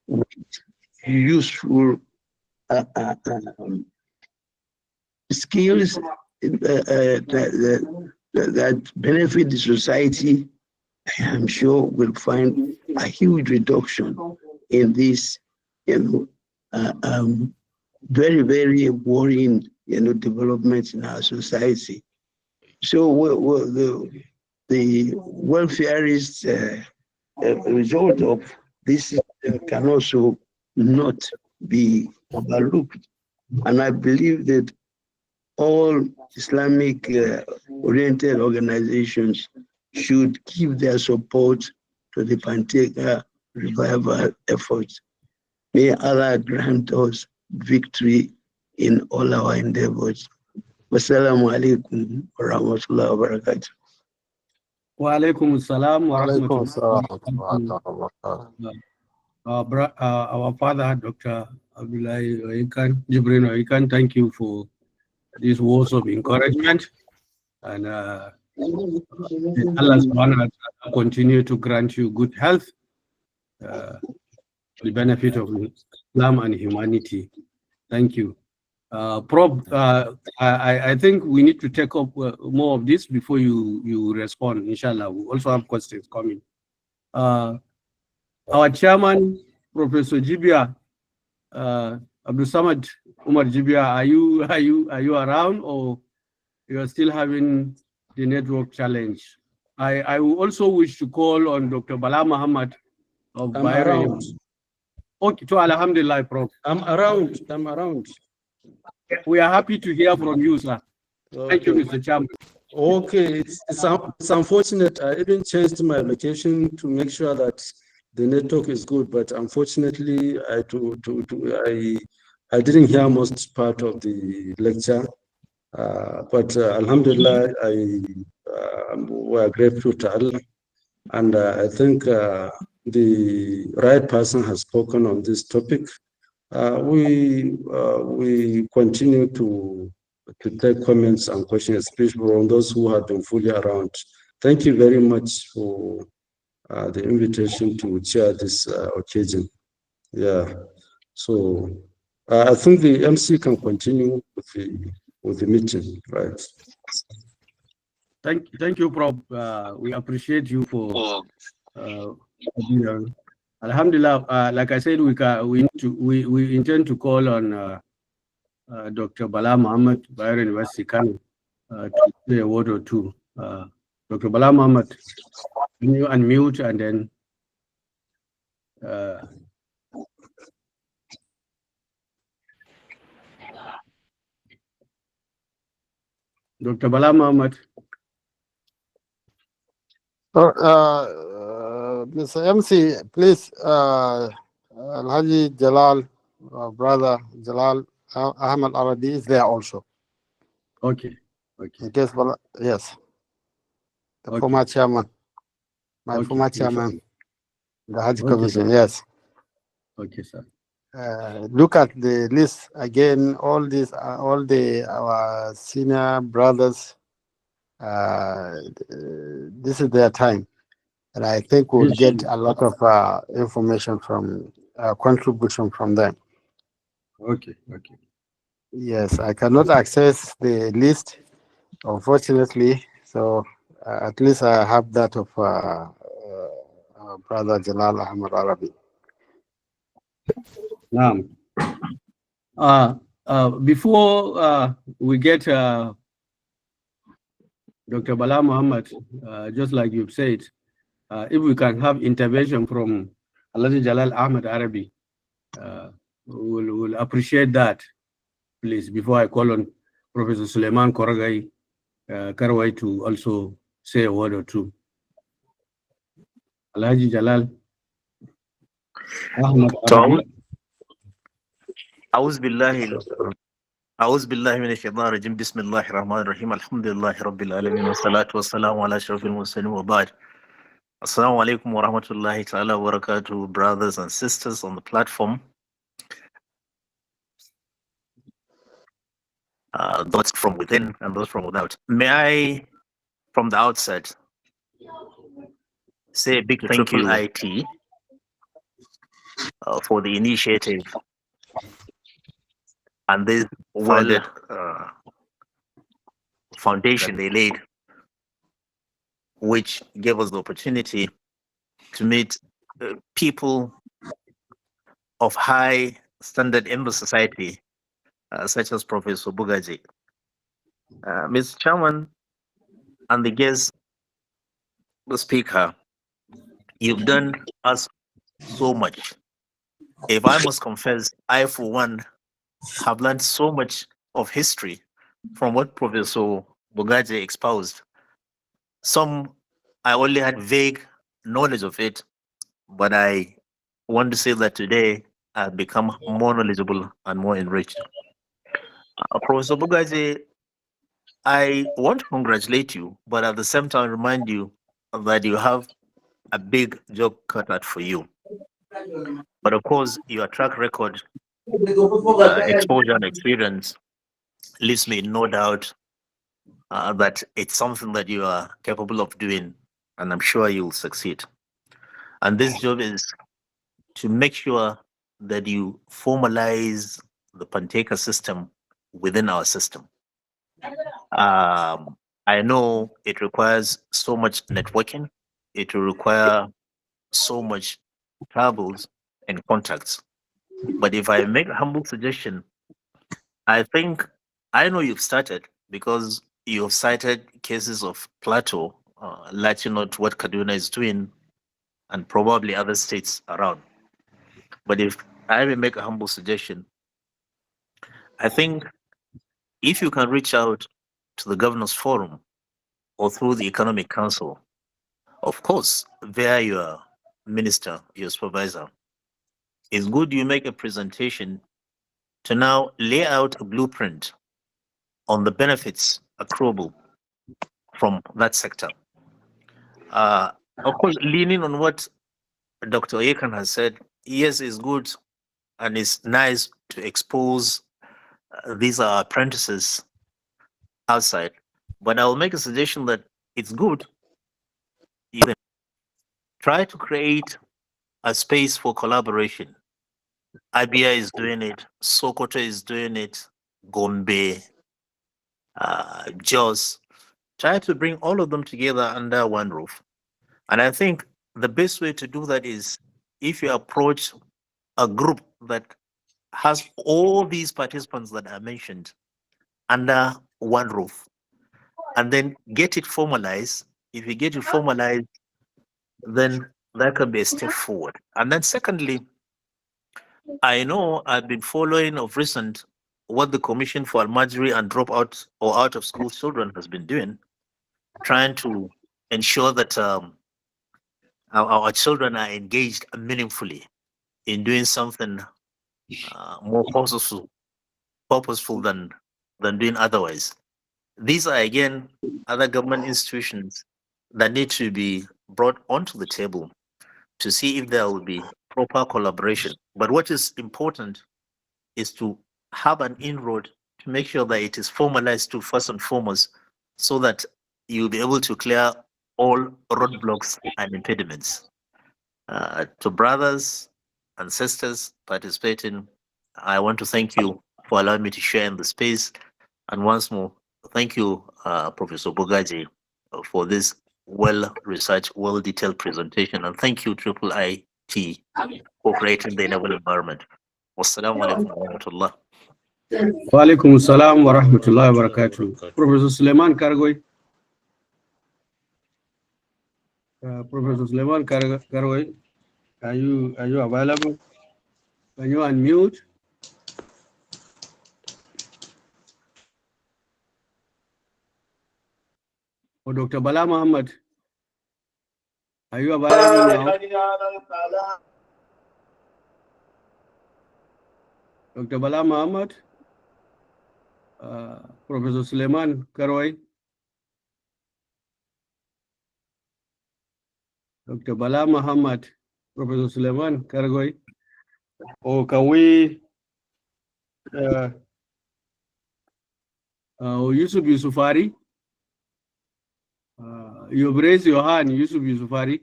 with useful skills that benefit the society, I'm sure we'll find a huge reduction in this, very, very worrying, developments in our society. So the welfareist result of this can also not be overlooked. And I believe that all Islamic oriented organizations should give their support to the Panteka revival efforts. May Allah grant us victory in all our endeavors. Wassalamu alaikum wa rahmatullahi wa barakatuh. Wa alaikum assalam wa Alaikum rahmatullahi. Our father, Dr. Abdullahi Oyekan, Jibril Oyekan, thank you for these words of encouragement. And Allah subhanahu wa ta'ala continue to grant you good health, for the benefit of Islam and humanity. Thank you. Prof, I think we need to take up more of this before you respond, inshallah. We also have questions coming. Our chairman, Professor Jibia, Abdul Samad Umar Jibia, are you around, or you are still having the network challenge? I will also wish to call on Dr. Bala Muhammad of Bahrain. Okay, so Alhamdulillah, Prof. I'm around. We are happy to hear from you, sir. Thank you, Mr. Chairman. Okay, it's unfortunate. I even changed my location to make sure that the network is good, but unfortunately, I didn't hear most part of the lecture. But Alhamdulillah, we are grateful to Allah, and I think the right person has spoken on this topic. We continue to take comments and questions, especially from those who have been fully around. Thank you very much for the invitation to chair this occasion. Yeah, so I think the MC can continue with the meeting, right? Thank you, Prof. We appreciate you for Alhamdulillah. Like I said, we intend to call on Dr. Bala Muhammad, Bahrain University, Kano, to say a word or two. Dr. Bala Muhammad, can you unmute and then Dr. Bala Muhammad. Mr. MC, please, Alhaji Jalal, brother Jalal Ahmed Arabi is there also. Okay. In case, yes. The Okay. former chairman, my former chairman, the Hajj Commission, yes. Okay, sir. Look at the list again. All our senior brothers. This is their time, and I think we'll get a lot of information from contribution from them. Okay. Yes, I cannot access the list, unfortunately. So at least I have that of brother Jalal Ahmed Arabi. Before we get Dr. Bala Muhammad, just like you've said, if we can have intervention from Alhaji Jalal Ahmed Arabi, we'll appreciate that, please, before I call on Professor Suleiman Koragai Karwai to also say a word or two. Alhaji Jalal. Ahmad Arabi. أعوذ بالله من الشيطان الرجيم بسم الله الرحمن الرحيم الحمد لله رب العالمين والصلاة والسلام على أشرف المرسلين وبعد. Assalamu alaikum wa rahmatullahi ta'ala wa barakatuh, brothers and sisters on the platform. Those from within and those from without. May I, from the outset, say a big thank you IIT for the initiative and this founded foundation they laid, which gave us the opportunity to meet people of high standard in the society, such as Professor Bugaje. Mr. Chairman and the guest, the speaker, you've done us so much. If I must confess, I, for one, have learned so much of history from what Professor Bugaje exposed. Some I only had vague knowledge of it, but I want to say that today I've become more knowledgeable and more enriched. Professor Bugaje, I want to congratulate you, but at the same time remind you that you have a big job cut out for you. But of course, your track record, exposure and experience leaves me in no doubt that it's something that you are capable of doing, and I'm sure you'll succeed. And this job is to make sure that you formalize the Panteka system within our system. I know it requires so much networking. It will require so much travels and contacts. But if I make a humble suggestion, I think I know you've started because you've cited cases of Plateau, letting out what Kaduna is doing, and probably other states around. But if I may make a humble suggestion, I think if you can reach out to the Governors Forum or through the Economic Council, of course, via your minister, your supervisor, it's good you make a presentation to now lay out a blueprint on the benefits accruable from that sector. Of course, leaning on what Dr. Yekan has said, yes, it's good and it's nice to expose these are apprentices outside, but I'll make a suggestion that it's good you can try to create a space for collaboration. Abia is doing it, Sokoto is doing it, Gombe, Jos. Try to bring all of them together under one roof. And I think the best way to do that is if you approach a group that has all these participants that I mentioned under one roof, and then get it formalized. If you get it formalized, then that can be a step forward. And then secondly, I know I've been following of recent what the Commission for Almajiri and Dropout or Out of School Children has been doing, trying to ensure that our children are engaged meaningfully in doing something more purposeful than doing otherwise. These are, again, other government institutions that need to be brought onto the table to see if there will be proper collaboration. But what is important is to have an inroad to make sure that it is formalized to first and foremost, so that you'll be able to clear all roadblocks and impediments. To brothers and sisters participating, I want to thank you for allowing me to share in the space. And once more, thank you, Professor Bugaje, for this well-researched, well-detailed presentation. And thank you, IIIT, for creating the enable environment. Wassalamu alaikum wa rahmatullah. Wa alaikum assalam wa rahmatullahi wa barakatuh. Professor Suleiman Kargoy. Professor Suleiman Kargoy, are you available? Can you unmute? for Dr. Bala Muhammad. Are you available now? Dr. Bala Muhammad, Professor Suleiman Karwai, Dr. Bala Muhammad, Professor Suleiman Karwai, or can we Yusuf Yusufari? You've raised your hand, Yusuf Yusufari.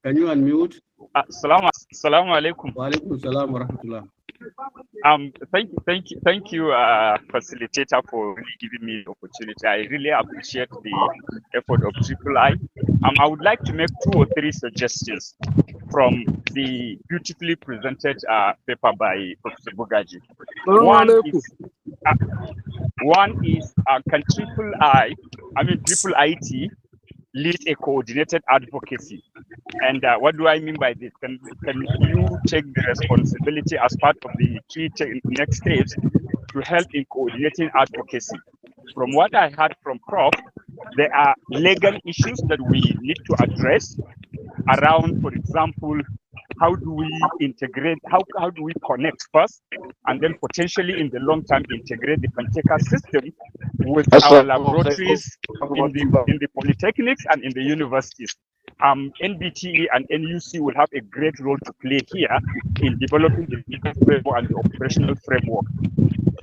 Can you unmute? Assalamu alaikum. Wa alaikum salam wa rahmatullah. Thank you, facilitator, for really giving me the opportunity. I really appreciate the effort of IIIT. I would like to make 2 or 3 suggestions from the beautifully presented paper by Professor Bugaje. One is can IIIT lead a coordinated advocacy? And what do I mean by this? Can you take the responsibility as part of the key next steps to help in coordinating advocacy? From what I heard from Prof, there are legal issues that we need to address around, for example, how do we integrate, how do we connect first, and then potentially in the long term integrate the Panteka system with our laboratories in the polytechnics and in the universities. NBTE and NUC will have a great role to play here in developing the legal framework and the operational framework.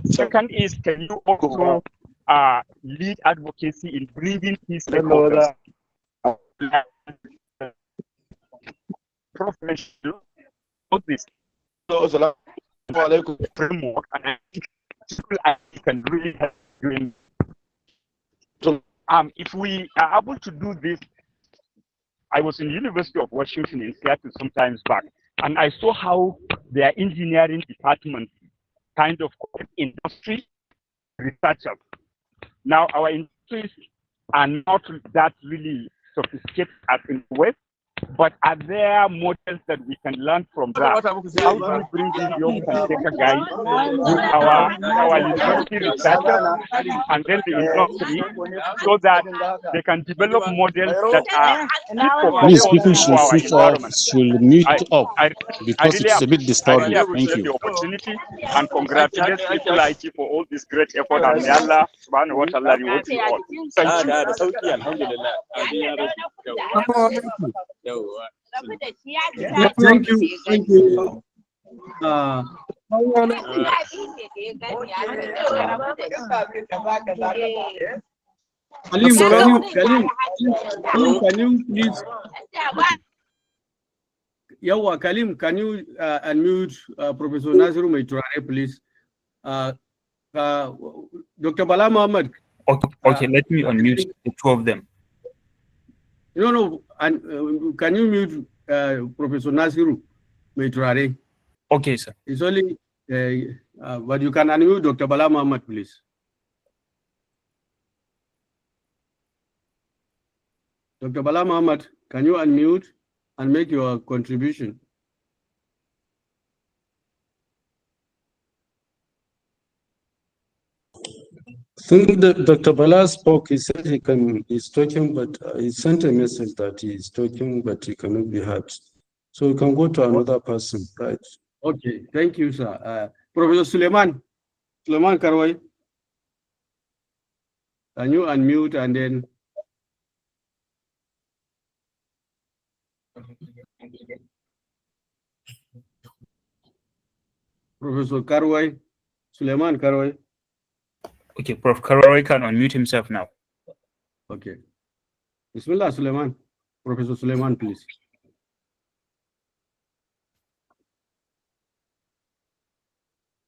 Second is, can you also lead advocacy in bringing key stakeholders? Professional this framework, and I think I can really help doing. So, if we are able to do this, I was in the University of Washington in Seattle some times back, and I saw how their engineering department kind of industry researchers. Now, our industries are not that really sophisticated as in the West, but are there models that we can learn from that? How do we bring these young Panteka guys with our university researchers and then the industry so that they can develop models that are Please, people should switch off, should mute off, because it's a bit disturbing. Thank you. The opportunity and congratulate IIIT for all this great effort, and may Allah subhanahu wa ta'ala reward you all. Thank you. Thank you. Thank you. Kalim, can you please? Yawa, Kalim, can you unmute Professor Naziru Maiturare, please? Dr. Bala Muhammad. Okay, let me unmute the 2 of them. No, and can you mute Professor Naziru Maiturare? Okay, sir. It's only, but you can unmute Dr. Bala Muhammad, please. Dr. Bala Muhammad, can you unmute and make your contribution? I think that Dr. Bala spoke. He said he's talking, but he sent a message that he's talking, but he cannot be heard. So we can go to another person, right? Okay, thank you, sir. Professor Suleiman Karwai, can you unmute and then? Professor Karwai, Suleiman Karwai. Okay, Prof. Karwai can unmute himself now. Okay. Bismillah, Suleiman. Professor Suleiman, please.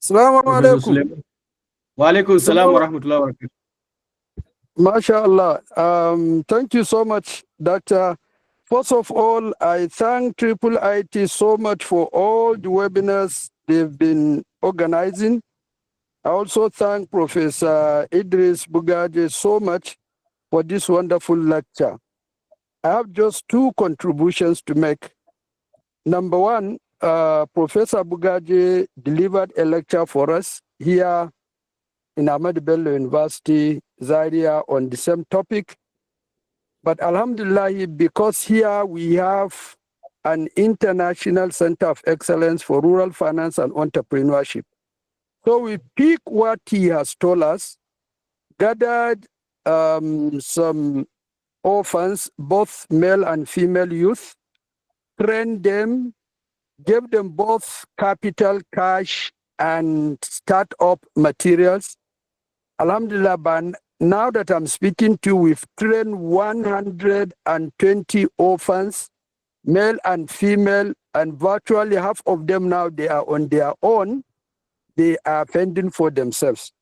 Assalamu alaikum. Wa alaikum salam wa rahmatullahi wa barakatuh. MashaAllah. Thank you so much, Doctor. First of all, I thank IIIT so much for all the webinars they've been organizing. I also thank Professor Idris Bugaje so much for this wonderful lecture. I have just 2 contributions to make. Number 1, Professor Bugaje delivered a lecture for us here in Ahmadu Bello University, Zaria, on the same topic. But alhamdulillah, because here we have an international center of excellence for rural finance and entrepreneurship. So we pick what he has told us, gathered some orphans, both male and female youth, trained them, gave them both capital, cash, and start-up materials. Alhamdulillah, but now that I'm speaking to you, we've trained 120 orphans, male and female, and virtually half of them now, they are on their own. They are fending for themselves.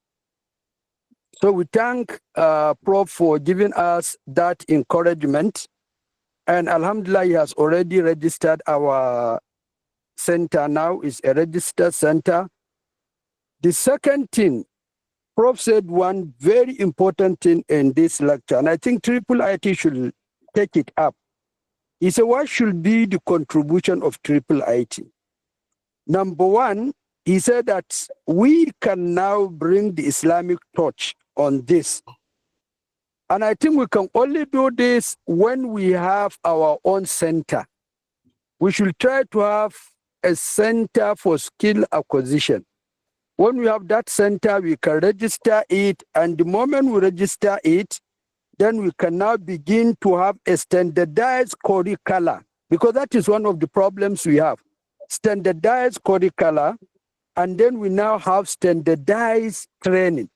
So we thank Prof for giving us that encouragement. And alhamdulillah, he has already registered our center now. It's a registered center. The second thing, Prof said one very important thing in this lecture, and I think IIIT should take it up. He said, what should be the contribution of IIIT? Number one, he said that we can now bring the Islamic touch on this. And I think we can only do this when we have our own center. We should try to have a center for skill acquisition. When we have that center, we can register it. And the moment we register it, then we can now begin to have a standardized curricula, because that is one of the problems we have. Standardized curricula, and then we now have standardized training.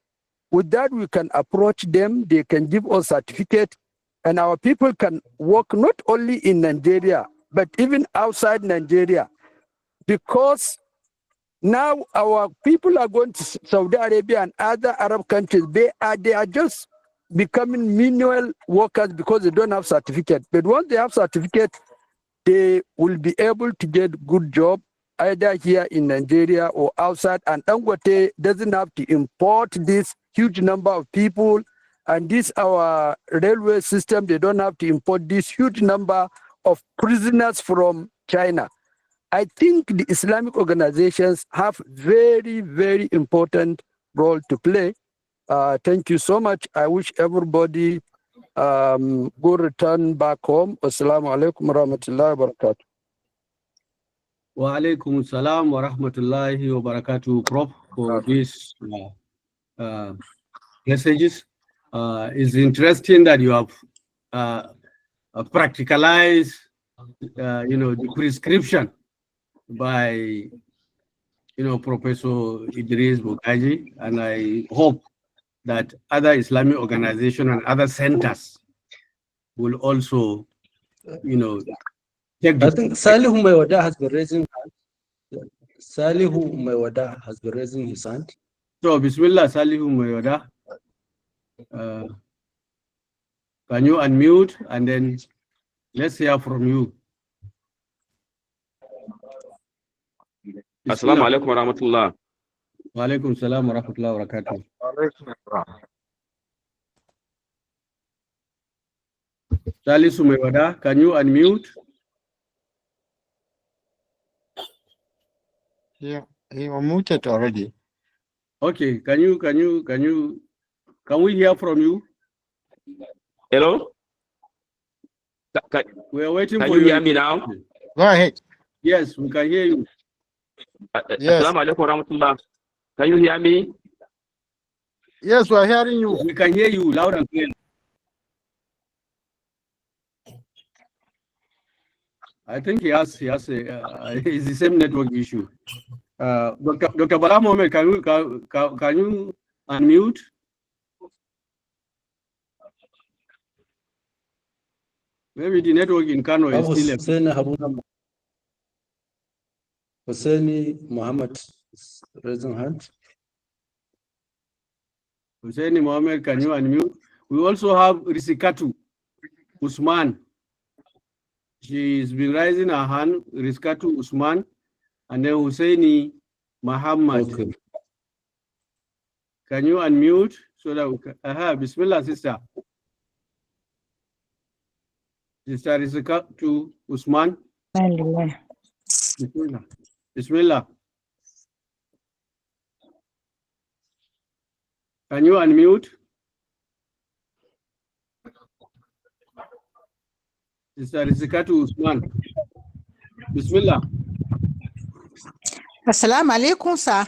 With that, we can approach them, they can give us certificate, and our people can work not only in Nigeria, but even outside Nigeria. Because now our people are going to Saudi Arabia and other Arab countries. They are just becoming menial workers because they don't have certificate. But once they have certificate, they will be able to get good job either here in Nigeria or outside. And Dangote doesn't have to import this huge number of people. And this our railway system, they don't have to import this huge number of prisoners from China. I think the Islamic organizations have very, very important role to play. Thank you so much. I wish everybody good return back home. Assalamu alaikum wa rahmatullahi wa barakatuh. Wa alaikum salam wa rahmatullahi wa barakatuh, Prof, for these messages. It's interesting that you have practicalized, the prescription by, Professor Idris Bugaje, and I hope that other Islamic organizations and other centers will also, take I think Salihu Maywada has been raising hand. Salihu Maywada has been raising his hand. So, Bismillah, Salihu Maywada. Can you unmute and then let's hear from you. Assalamu alaikum wa rahmatullah. Wa alaikum salam wa rahmatullah wa barakatuh. Salisu Maywada, can you unmute? Yeah, he unmuted already. Okay, can we hear from you? Hello? We are waiting for you. Can you hear me now? Go ahead. Yes, we can hear you. Yes. Assalamu alaikum wa rahmatullah. Can you hear me? Yes, we are hearing you. We can hear you loud and clear. I think he has it's the same network issue. Dr. Bala Mohammed, can you unmute? Maybe the network in Kano is still. Husseini Muhammad is raising hand. Husseini Mohammed, can you unmute? We also have Risikatu Usman. She's been raising her hand, Risikatu Usman, and then Husseini Muhammad. Okay. Can you unmute so that we can? Bismillah, sister. Sister Risikatu Usman. Bismillah. Bismillah. Can you unmute? Sister Rizikatu Usman. Bismillah. Assalamu alaikum, sir.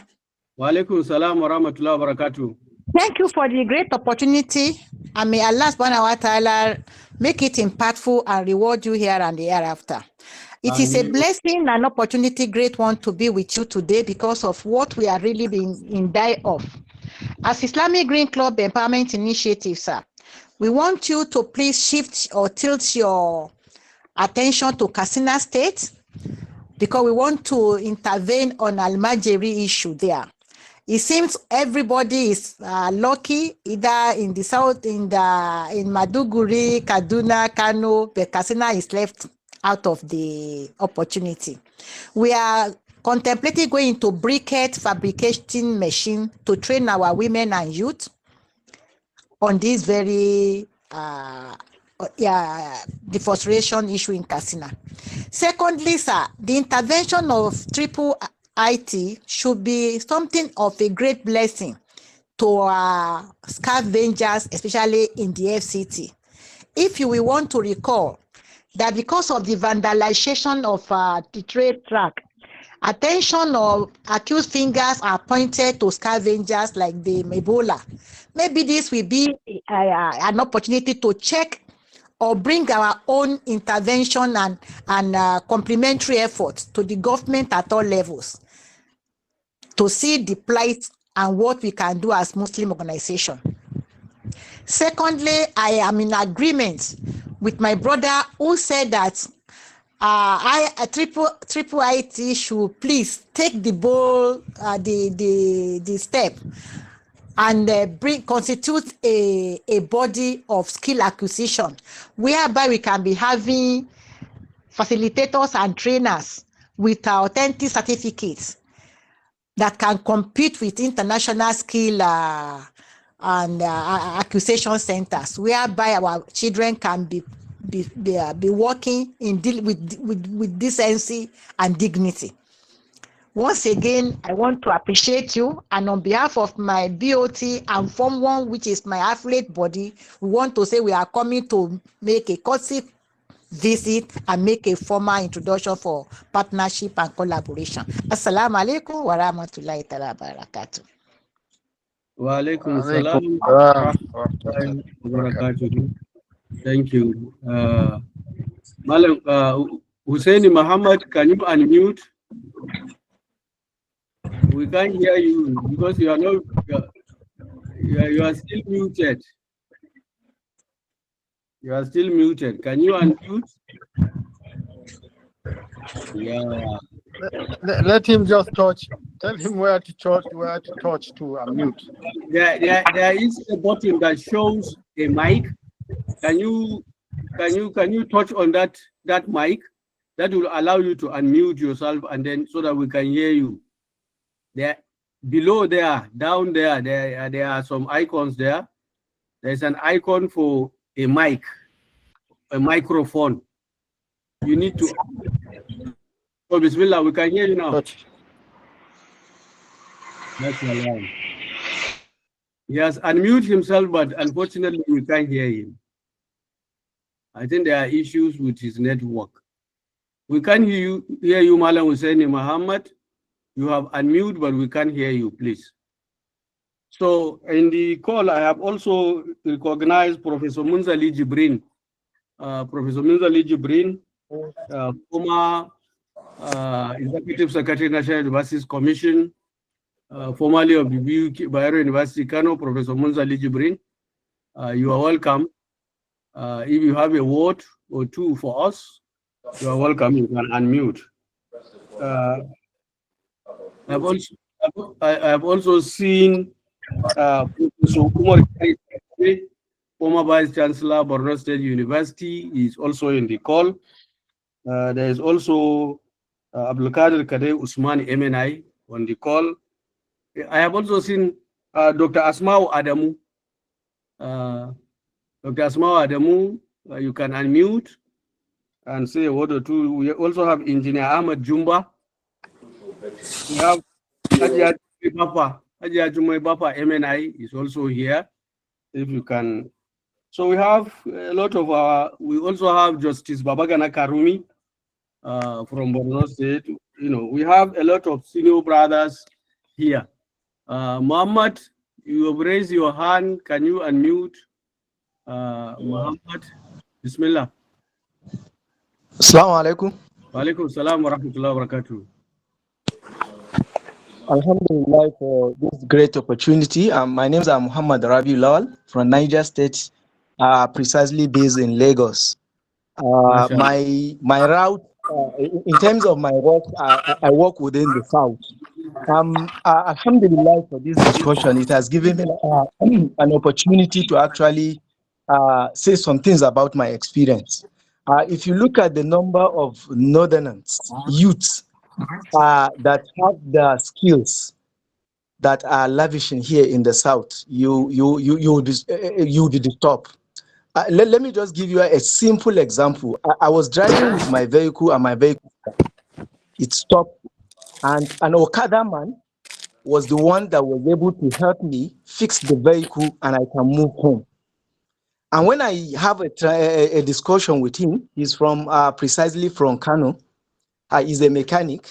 Wa alaikum salam wa rahmatullahi wa barakatuh. Thank you for the great opportunity, and may Allah subhanahu wa ta'ala make it impactful and reward you here and the hereafter. It is a blessing and opportunity, great one, to be with you today because of what we are really being in die of. As Islamic Green Club Empowerment Initiative, sir, we want you to please shift or tilt your attention to Katsina State because we want to intervene on Al-Majiri issue there. It seems everybody is lucky either in the south, in Maduguri, Kaduna, Kano, but Katsina is left out of the opportunity. We are contemplating going to briquette fabricating machine to train our women and youth on this very deforestation issue in Katsina. Secondly, sir, the intervention of IIIT should be something of a great blessing to our scavengers, especially in the FCT. If you will want to recall that because of the vandalization of the trade track, attention of accused fingers are pointed to scavengers like the Ebola. Maybe this will be an opportunity to check or bring our own intervention and complementary efforts to the government at all levels to see the plight and what we can do as Muslim organization. Secondly, I am in agreement with my brother who said that IIIT should please take the ball, the step and constitute a body of skill acquisition whereby we can be having facilitators and trainers with authentic certificates that can compete with international skill and acquisition centers, whereby our children can be working with decency and dignity. Once again, I want to appreciate you, and on behalf of my BOT and Form 1, which is my affiliate body, we want to say we are coming to make a courtesy visit and make a formal introduction for partnership and collaboration. Assalamu alaikum wa rahmatullahi wa barakatuh. Wa alaikum salam wa rahmatullahi wa barakatuh. Thank you. Malam Hussein Muhammad, can you unmute? We can't hear you because you are not. You are still muted. You are still muted. Can you unmute? Yeah. Let him just touch. Tell him where to touch to unmute. There is a button that shows a mic. Can you touch on that mic? That will allow you to unmute yourself, and then so that we can hear you. There, below there, down there, there are some icons there. There's an icon for a mic, a microphone. You need to. Oh, Bismillah, we can hear you now. That's allowed. He has unmuted himself, but unfortunately, we can't hear him. I think there are issues with his network. We can't hear you, Malam Hussein Muhammad. You have unmuted, but we can't hear you, please. So in the call, I have also recognized Professor Munzali Jibrin. Professor Munzali Jibrin, former Executive Secretary, National Universities Commission, formerly of the Bayero University, Kano, Professor Munzali Jibrin. You are welcome. If you have a word or two for us, you are welcome. You can unmute. I have also seen Professor Umar, former Vice Chancellor, Borno State University, is also in the call. There is also Abdulkader Kadeh Usman MNI on the call. I have also seen Dr. Asmao Adamu. Dr. Asmao Adamu, you can unmute and say a word or two. We also have Engineer Ahmed Jumba. We have Hajiya Jumai Bapa MNI is also here. If you can So we have a lot of we also have Justice Babagana Karumi from Borno State. You know, we have a lot of senior brothers here. Muhammad, you have raised your hand. Can you unmute? Muhammad, Bismillah. Assalamu alaikum. Wa alaikum salam wa rahmatullahi wa barakatuh. Alhamdulillah for this great opportunity. My name is Muhammad Rabi Lawal from Niger State, precisely based in Lagos. My route, in terms of my work, I work within the South. Alhamdulillah for this discussion. It has given me an opportunity to actually say some things about my experience. If you look at the number of northerners, youths, that have the skills that are lavishing here in the South, you will be disturbed. Let me just give you a simple example. I was driving with my vehicle and my vehicle, it stopped, and an Okada man was the one that was able to help me fix the vehicle and I can move home. And when I have a discussion with him, he's from precisely from Kano. He's a mechanic,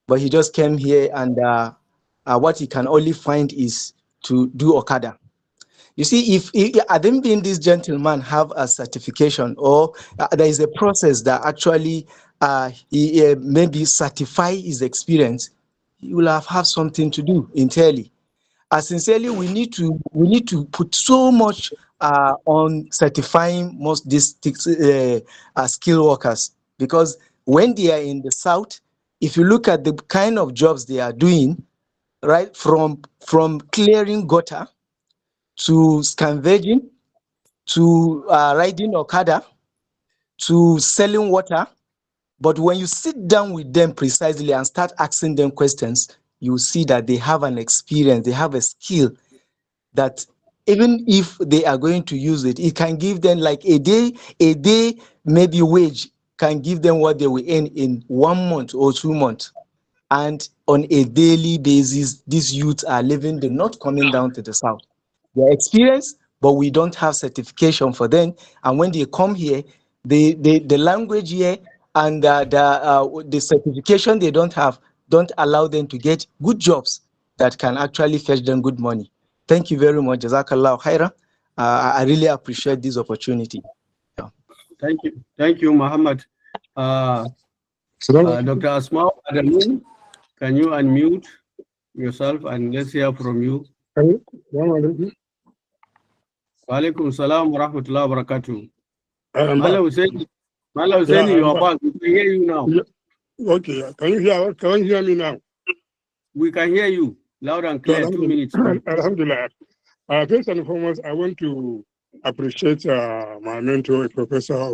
but he just came here and what he can only find is to do Okada. You see, if I didn't being this gentleman have a certification or there is a process that actually he maybe certify his experience, he will have something to do entirely. Sincerely, we need to put so much on certifying most these skilled workers, because when they are in the South, if you look at the kind of jobs they are doing, right, from clearing gutter to scavenging to riding Okada to selling water, but when you sit down with them precisely and start asking them questions, you see that they have an experience, they have a skill that even if they are going to use it, it can give them like a day maybe wage can give them what they will earn in 1 month or 2 months. And on a daily basis, these youths are living, they're not coming down to the South. They're experienced, but we don't have certification for them. And when they come here, the language here and the certification they don't have don't allow them to get good jobs that can actually fetch them good money. Thank you very much. Jazakallah khaira. I really appreciate this opportunity. Yeah. Thank you, Muhammad. Dr. Asma Adamu, can you unmute yourself and let's hear from you? Wa alaikum salam wa rahmatullahi wa barakatuh. Mala Hussein, you are back. We can hear you now. Okay, can you hear me now? We can hear you loud and clear. 2 minutes. Alhamdulillah. First and foremost, I want to appreciate my mentor, Professor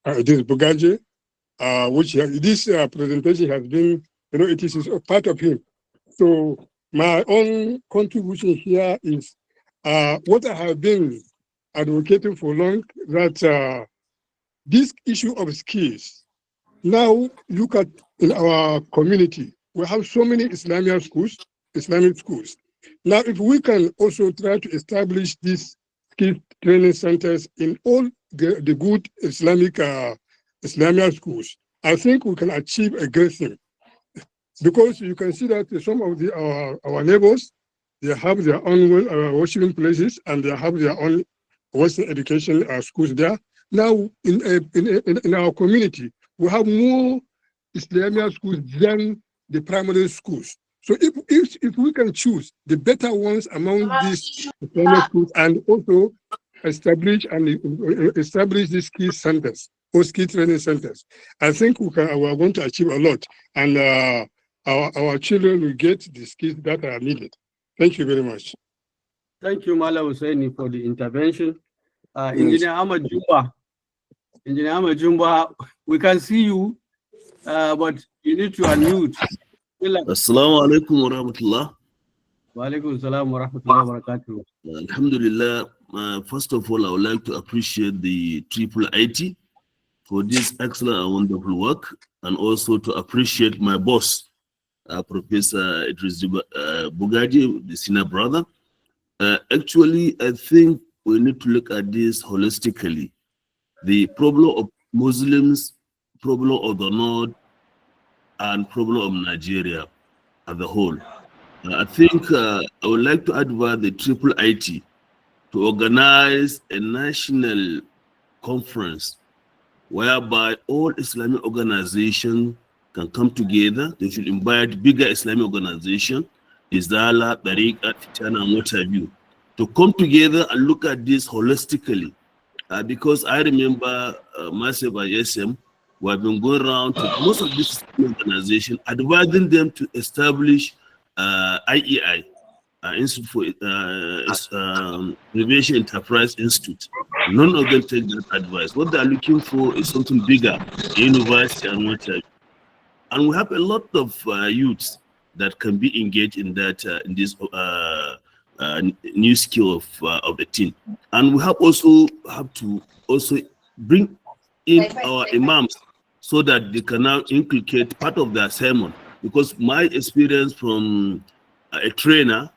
Idris Bugaje, which this presentation has been, it is a part of him. So my own contribution here is what I have been advocating for long, that this issue of skills. Now look at in our community, we have so many Islamic schools. Now, if we can also try to establish these skill training centers in all the good Islamic schools, I think we can achieve a great thing. Because you can see that some of our neighbors, they have their own worshiping places and they have their own Western education schools there. Now, in our community, we have more Islamic schools than the primary schools. So if we can choose the better ones among these Islamic schools and also establish these skill centers or skill training centers, I think we are going to achieve a lot, and our children will get the skills that are needed. Thank you very much. Thank you, Mala Husseini, for the intervention. Engineer Ahmad Jumba, we can see you, but you need to unmute. Assalamu alaikum wa rahmatullah. Wa alaikum salam wa rahmatullahi wa barakatuh. Alhamdulillah. First of all, I would like to appreciate the IIIT for this excellent and wonderful work, and also to appreciate my boss, Professor Idris Bugaje, the senior brother. Actually, I think we need to look at this holistically. The problem of Muslims, problem of the North, and problem of Nigeria as a whole. I think I would like to advise the IIIT to organize a national conference whereby all Islamic organizations can come together. They should invite bigger Islamic organizations, Izala, Tariqa, Fitana, and what have you, to come together and look at this holistically. Because I remember myself at SM, we have been going around to most of these organizations, advising them to establish IIIT, Institute for Innovation Enterprise Institute. None of them take that advice. What they're looking for is something bigger, university and what have you. And we have a lot of youths that can be engaged in that in this new skill of the team. And we have to bring in our imams so that they can now inculcate part of their sermon. Because my experience from a trainer,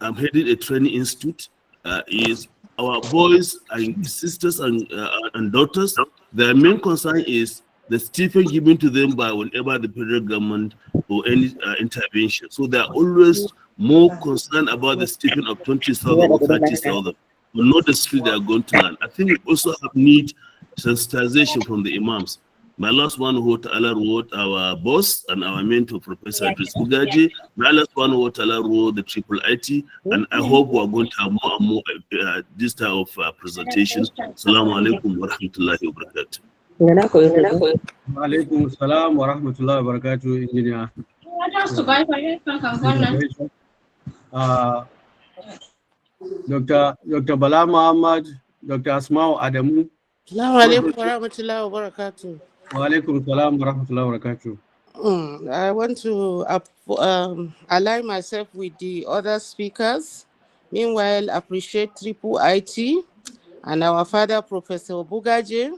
I'm heading a training institute, is our boys and sisters and daughters, their main concern is the stipend given to them by whenever the federal government or any intervention. So they're always more concerned about the stipend of 20,000 or 30,000, but not the skill they are going to learn. I think we also have need sensitization from the imams. My last one, who Allah wrote, our boss and our mentor, Professor Idris Bugaje. My last one, who Allah wrote, the IIIT, and I hope we are going to have more and more this type of presentation. Assalamu alaikum wa rahmatullahi wa barakatuh. Wa alaikum salam wa rahmatullahi wa barakatuh, Engineer. Dr. Bala Muhammad, Dr. Asmao Adamu. Assalamu alaikum wa rahmatullahi wa barakatuh. Wa alaikum salam wa rahmatullahi wa barakatuh. I want to align myself with the other speakers. Meanwhile, appreciate IIIT and our father, Professor Bugaje.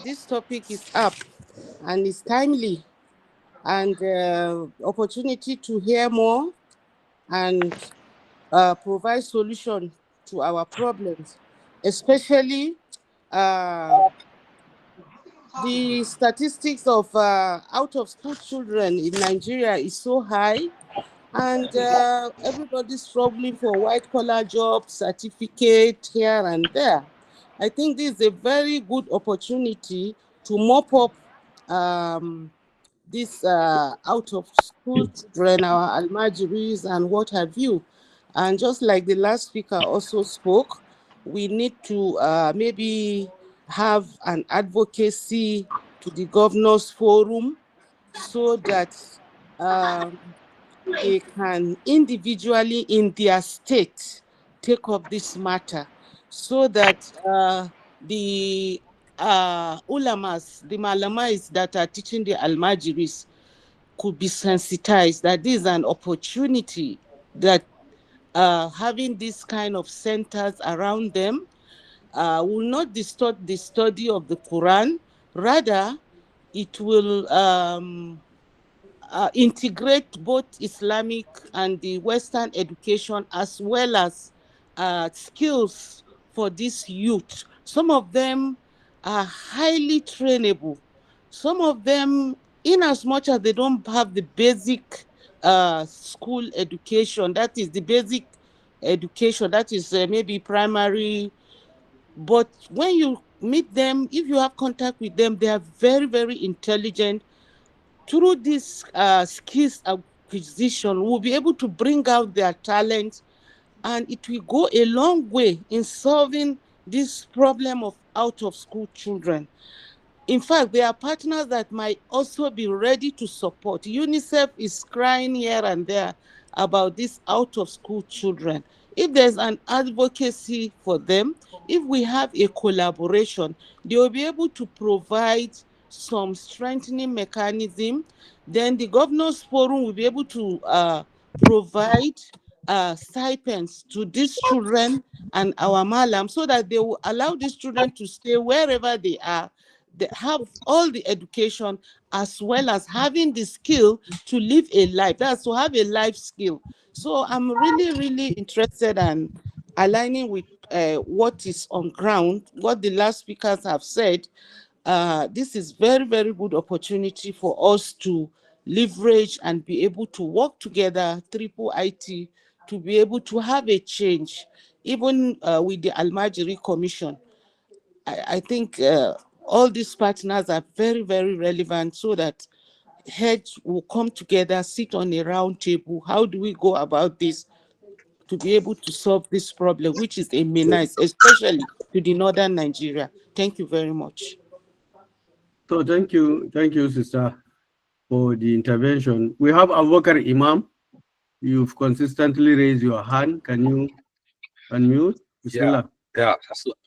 This topic is up and it's timely, and opportunity to hear more and provide solution to our problems, especially the statistics of out-of-school children in Nigeria is so high, and everybody's struggling for white-collar jobs, certificate here and there. I think this is a very good opportunity to mop up this out-of-school children, our almajiris and what have you. And just like the last speaker also spoke, we need to maybe have an advocacy to the governors forum so that they can individually in their state take up this matter, so that the ulamas, the malamais that are teaching the almajiris could be sensitized that this is an opportunity, that having this kind of centers around them will not distort the study of the Quran. Rather, it will integrate both Islamic and the Western education, as well as skills for this youth. Some of them are highly trainable. Some of them, in as much as they don't have the basic school education, that is the basic education, that is maybe primary. But when you meet them, if you have contact with them, they are very, very intelligent. Through this skills acquisition, we'll be able to bring out their talent, and it will go a long way in solving this problem of out-of-school children. In fact, there are partners that might also be ready to support. UNICEF is crying here and there about these out-of-school children. If there's an advocacy for them, if we have a collaboration, they will be able to provide some strengthening mechanism. Then the governors forum will be able to provide stipends to these children and our malam, so that they will allow these children to stay wherever they are. They have all the education, as well as having the skill to live a life. That's to have a life skill. So I'm really, really interested and aligning with what is on ground, what the last speakers have said, this is very, very good opportunity for us to leverage and be able to work together, triple IT, to be able to have a change, even with the Al-Majri Commission. I think all these partners are very, very relevant so that heads will come together, sit on a round table. How do we go about this to be able to solve this problem, which is a menace, especially to the northern Nigeria? Thank you very much. So thank you, sister, for the intervention. We have Abubakar Imam. You've consistently raised your hand. Can you unmute? Bismillah. Yeah.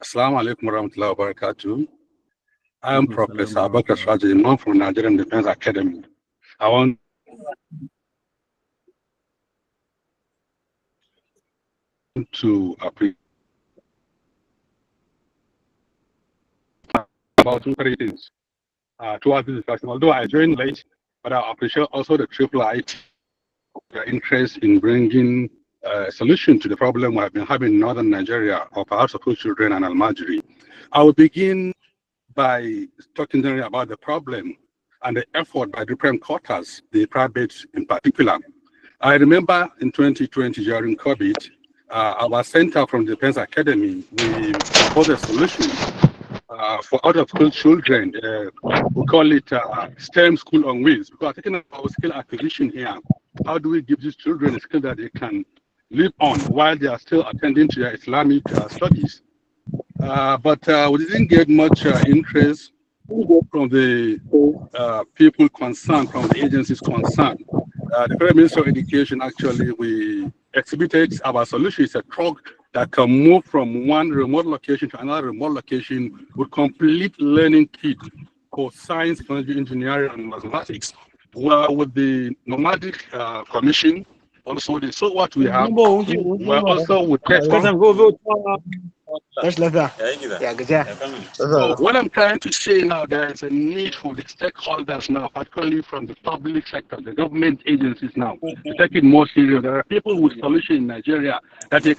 Assalamu alaikum warahmatullahi wabarakatuh. I am Professor Abubakar Swaji Imam from Nigerian Defense Academy. I want to appreciate about 2 3 things towards this discussion. Although I joined late, but I appreciate also the IIIT, their interest in bringing a solution to the problem we have been having in northern Nigeria of out-of-school children and Al-Majri. I will begin by talking generally about the problem and the effort by different quarters, the private in particular. I remember in 2020 during COVID, our center from the Defense Academy, we proposed a solution for out-of-school children. We call it STEM School on Wheels. Because taking about skill acquisition here, how do we give these children a skill that they can live on while they are still attending to their Islamic studies? But we didn't get much interest from the people concerned, from the agencies concerned. The Federal Ministry of Education, actually, we exhibited our solution. It's a truck that can move from one remote location to another remote location with complete learning kit for science, technology, engineering, and mathematics. Well, with the nomadic commission, also the so what we have, we're also with so what I'm trying to say now, there is a need for the stakeholders now, particularly from the public sector, the government agencies now, to take it more serious. There are people with solutions in Nigeria that they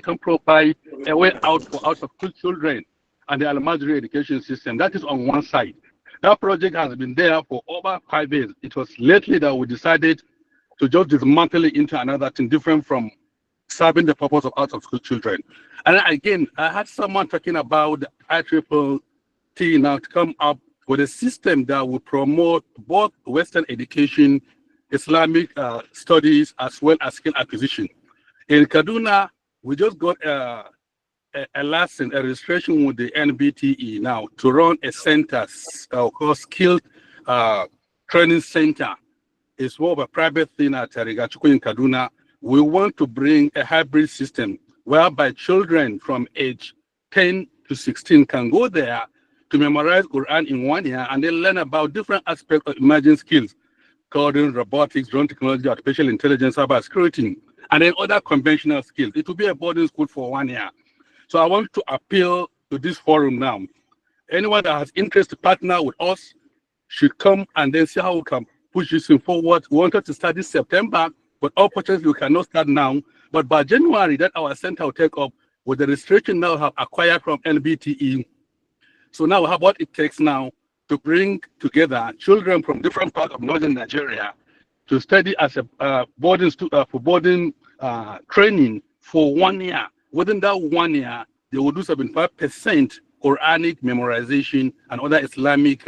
can provide a way out for out-of-school children and the Al-Majri education system. That is on one side. That project has been there for over 5 years. It was lately that we decided to just dismantle it into another thing different from serving the purpose of out-of-school children. And again, I had someone talking about the IIIT now to come up with a system that would promote both Western education, Islamic studies, as well as skill acquisition. In Kaduna, we just got a license, a registration with the NBTE now to run a center called Skilled Training Center. It's more of a private thing at Rigachuku in Kaduna. We want to bring a hybrid system whereby children from age 10 to 16 can go there to memorize Quran in 1 year and then learn about different aspects of emerging skills, coding, robotics, drone technology, artificial intelligence, cyber security, and then other conventional skills. It will be a boarding school for 1 year. So I want to appeal to this forum now. Anyone that has interest to partner with us should come and then see how we can push this thing forward. We wanted to start this September, but unfortunately we cannot start now. But by January, that our center will take up with the restriction now have acquired from NBTE. So now we have what it takes now to bring together children from different parts of northern Nigeria to study as a boarding training for 1 year. Within that 1 year, they will do 75% Quranic memorization and other Islamic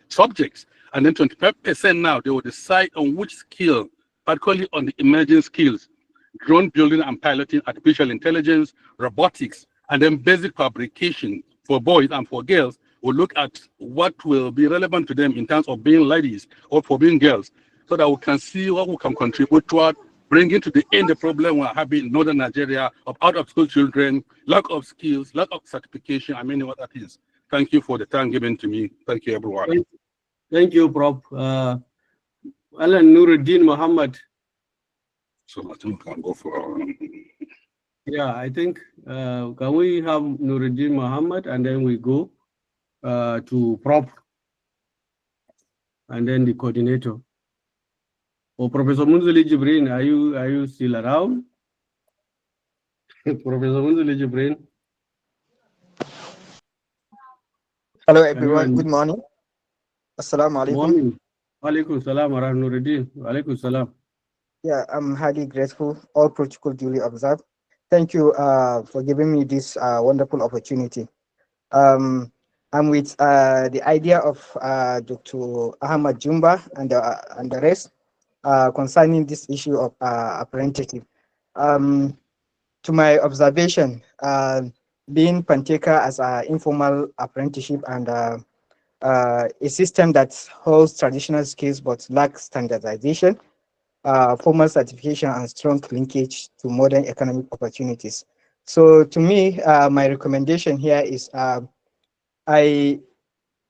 subjects. And then 25% now, they will decide on which skill, particularly on the emerging skills, drone building and piloting, artificial intelligence, robotics, and then basic fabrication for boys and for girls. We'll look at what will be relevant to them in terms of being ladies or for being girls, so that we can see what we can contribute toward bringing to the end the problem we're having in northern Nigeria of out-of-school children, lack of skills, lack of certification, and many other things. Thank you for the time given to me. Thank you, everyone. Thank you, Prof. Alan Nuruddin Muhammad. So I think we can go for... Yeah, I think, can we have Nuruddin Muhammad and then we go to Prof and then the coordinator. Or Professor Munzili Jibrin, are you still around? Professor Munzili Jibrin. Hello everyone, good morning. Assalamu alaikum. Morning. Alaikum salam wa rahmatullahi. Alaikum salam. Yeah, I'm highly grateful. All protocol duly observed. Thank you for giving me this wonderful opportunity. I'm with the idea of Dr. Ahmad Jumba and the rest concerning this issue of apprenticeship. To my observation, being Panteka as an informal apprenticeship and a system that holds traditional skills but lacks standardization, formal certification, and strong linkage to modern economic opportunities. So to me, my recommendation here is I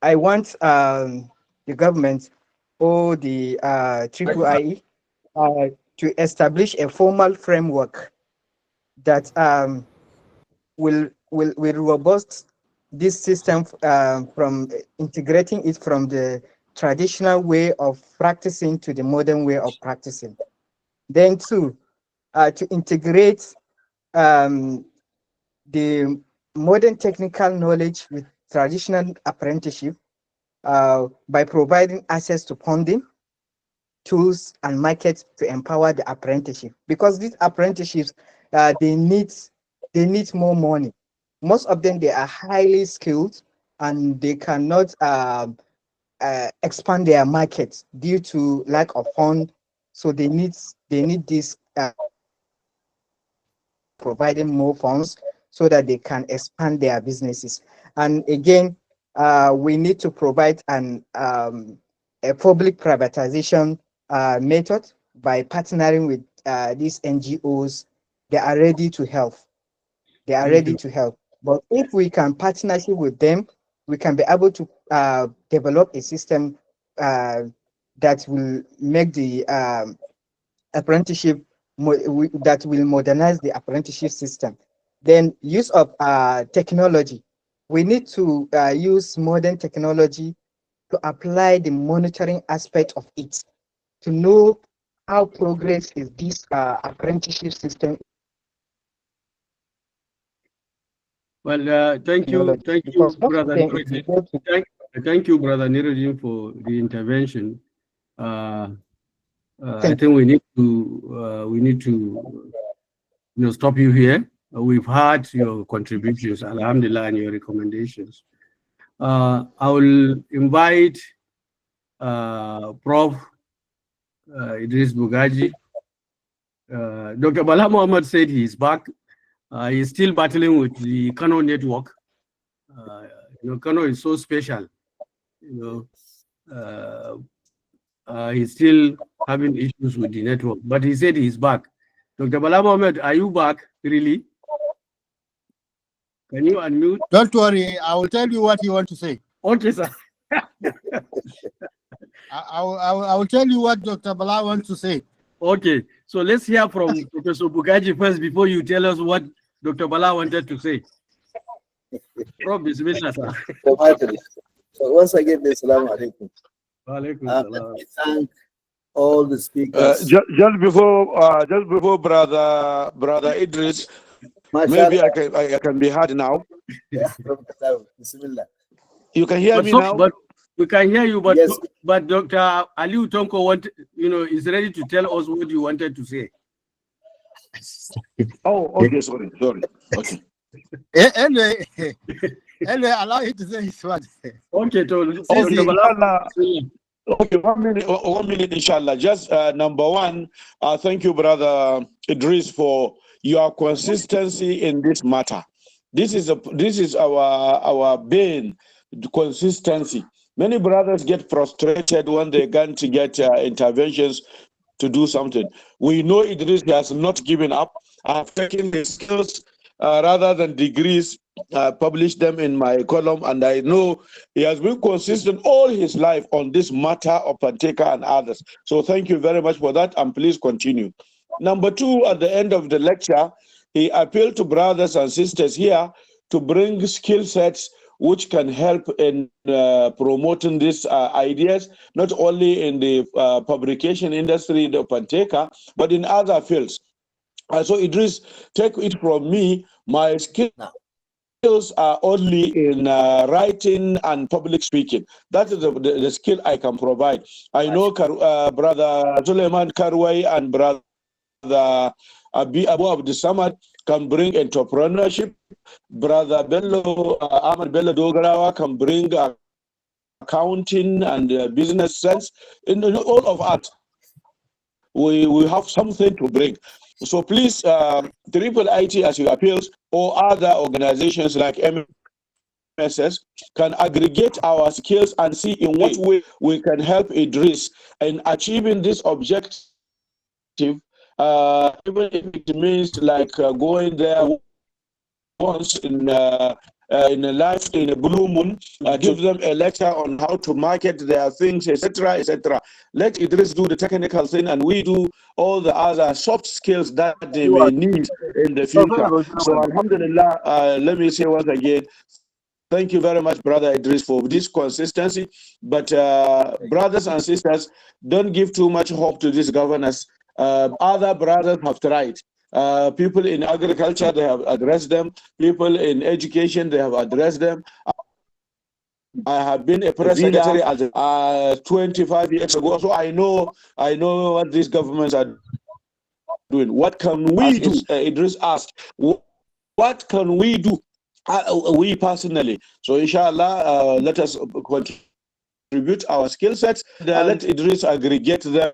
want the government or the IIIT to establish a formal framework that will robust this system from integrating it from the traditional way of practicing to the modern way of practicing. Then two, to integrate the modern technical knowledge with traditional apprenticeship by providing access to funding, tools, and markets to empower the apprenticeship. Because these apprenticeships, they need more money. Most of them, they are highly skilled and they cannot expand their markets due to lack of funds. So they need this providing more funds so that they can expand their businesses. And again, we need to provide a public privatization method by partnering with these NGOs. They are ready to help. They are ready to help. But if we can partnership with them, we can be able to develop a system that will make the apprenticeship, that will modernize the apprenticeship system. Then use of technology. We need to use modern technology to apply the monitoring aspect of it, to know how progress is this apprenticeship system. Well, thank you, brother. Thank you, brother Niruddin, for the intervention. I think we need to stop you here. We've heard your contributions, alhamdulillah, and your recommendations. I will invite Prof. Idris Bugaje. Dr. Bala Muhammad said he's back. He's still battling with the Kano network. Kano is so special. He's still having issues with the network, but he said he's back. Dr. Bala Mohammed, are you back, really? Can you unmute? Don't worry, I will tell you what you want to say. Okay, sir. I will tell you what Dr. Bala wants to say. Okay, so let's hear from Professor Bugaje first before you tell us what Dr. Bala wanted to say. Prof, bismillah, sir. So once again, assalamu alaikum. Let me thank all the speakers. Just before brother Idris, maybe I can be heard now. Bismillah. You can hear me now. But we can hear you, but yes. But Dr. Aliu Tonko is ready to tell us what you wanted to say. Oh, okay, sorry. Okay. Anyway, allow him to say his word. Okay, okay, 1 minute, inshallah. Just number one, thank you, brother Idris, for your consistency in this matter. This is our bane, consistency. Many brothers get frustrated when they going to get interventions to do something. We know Idris has not given up. I've taken his skills rather than degrees, published them in my column, and I know he has been consistent all his life on this matter of Panteka and others. So thank you very much for that, and please continue. Number two, at the end of the lecture, he appealed to brothers and sisters here to bring skill sets which can help in promoting these ideas, not only in the publication industry, the Panteka, but in other fields. So Idris, take it from me, my skills are only in writing and public speaking. That is the skill I can provide. I know Brother Suleiman Karwai and Brother Abu Abdul Samad can bring entrepreneurship. Brother Bello, Ahmad Bello Dogarawa can bring accounting and business sense. In all of us, we have something to bring. So please, IIIT, as you appeals, or other organizations like MSS can aggregate our skills and see in what way we can help Idris in achieving this objective, even if it means like going there once in a life, in a blue moon, give them a lecture on how to market their things, etc., etc. Let Idris do the technical thing, and we do all the other soft skills that they may need in the future. So, alhamdulillah, let me say once again, thank you very much, Brother Idris, for this consistency. But brothers and sisters, don't give too much hope to these governors. Other brothers have tried. People in agriculture, they have addressed them. People in education, they have addressed them. I have been a press secretary 25 years ago, so I know what these governments are doing. What can we do? Idris asked, what can we do? We personally. So inshallah, let us contribute our skill sets. Let Idris aggregate them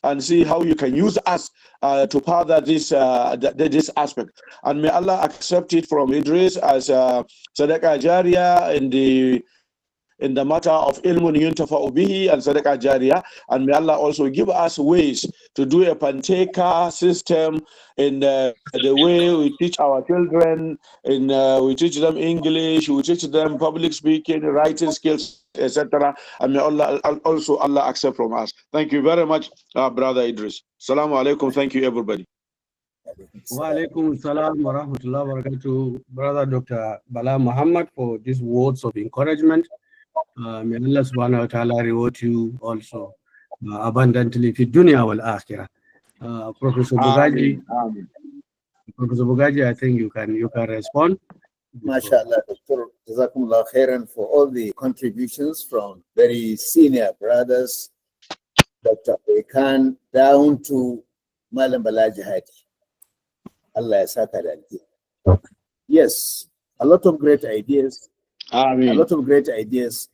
and see how you can use us to further this this aspect. And may Allah accept it from Idris as Sadaqah Jariyah in the matter of ilmun yuntafa'u bihi and Sadaqah Jariyah. And may Allah also give us ways to do a Panteka system in the way we teach our children, we teach them English, we teach them public speaking, writing skills, etc. And may Allah also accept from us. Thank you very much, Brother Idris. Assalamu alaikum. Thank you, everybody. Wa alaikum salam wa rahmatullahi wa barakatuh, Brother Dr. Bala Muhammad, for these words of encouragement. May Allah subhanahu wa ta'ala reward you also abundantly fi dunya wal akhirah. Professor Bugaje, Professor Bugaje, I think you can respond. MashaAllah, Dr. Jazakumullah khairan for all the contributions from very senior brothers, Dr. Bekan, down to Malam Balaji Hadi. Allah Yasaka. Yes, a lot of great ideas. Ameen. A lot of great ideas,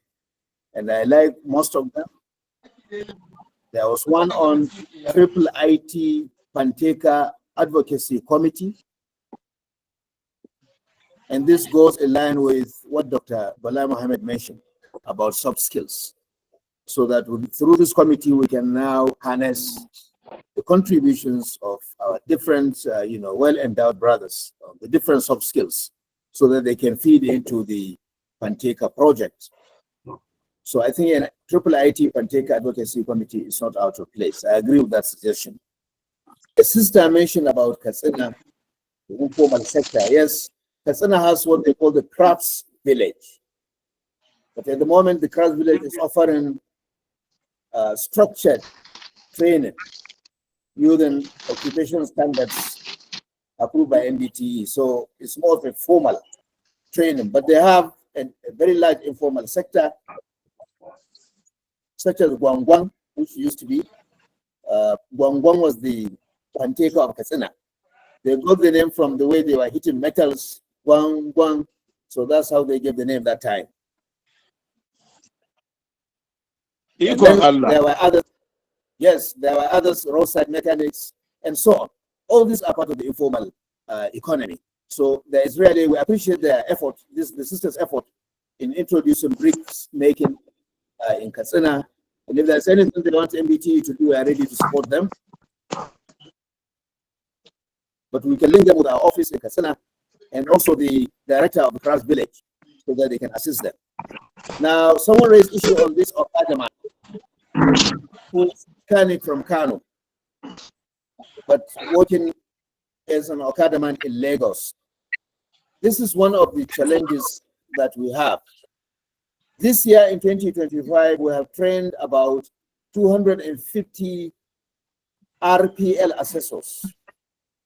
and I like most of them. There was one on IIIT Panteka Advocacy Committee, and this goes in line with what Dr. Bala Mohammed mentioned about soft skills, so that through this committee we can now harness the contributions of our different, well-endowed brothers, the different soft skills, so that they can feed into the Panteka project. So I think an IIIT Panteka Advocacy Committee is not out of place. I agree with that suggestion. The sister mentioned about Katsina, the informal sector. Yes, Katsina has what they call the crafts village. But at the moment, the crafts village is offering structured training using occupational standards approved by NBTE. So it's more of a formal training, but they have a very large informal sector, such as Guangguang, which used to be. Guangguang was the Panteka of Katsina. They got the name from the way they were hitting metals, Guangguang. So that's how they gave the name that time. There were others. Yes, there were others, roadside mechanics, and so on. All these are part of the informal economy. So there is really, we appreciate their effort, the sisters' effort in introducing bricks making in Katsina. And if there's anything they want NBTE to do, we are ready to support them. But we can link them with our office in Katsina and also the director of the Crafts Village so that they can assist them. Now, someone raised issue on this of Adaman, who's coming from Kano, but working as an Okadaman in Lagos. This is one of the challenges that we have. This year in 2025, we have trained about 250 RPL assessors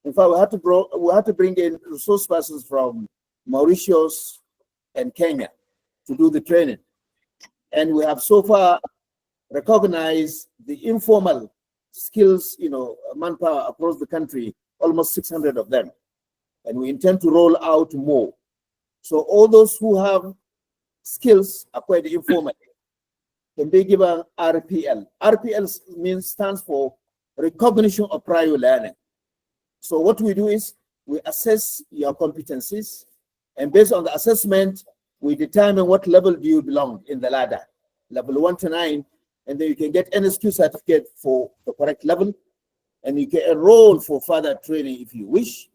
In fact, we had to bring in resource persons from Mauritius and Kenya to do the training. And we have so far recognized the informal skills, manpower across the country, almost 600 of them. And we intend to roll out more. So all those who have skills acquired informally can be given RPL. RPL stands for recognition of prior learning. So what we do is we assess your competencies, and based on the assessment, we determine what level do you belong in the ladder, level 1 to 9, and then you can get an SQ certificate for the correct level, and you can enroll for further training if you wish,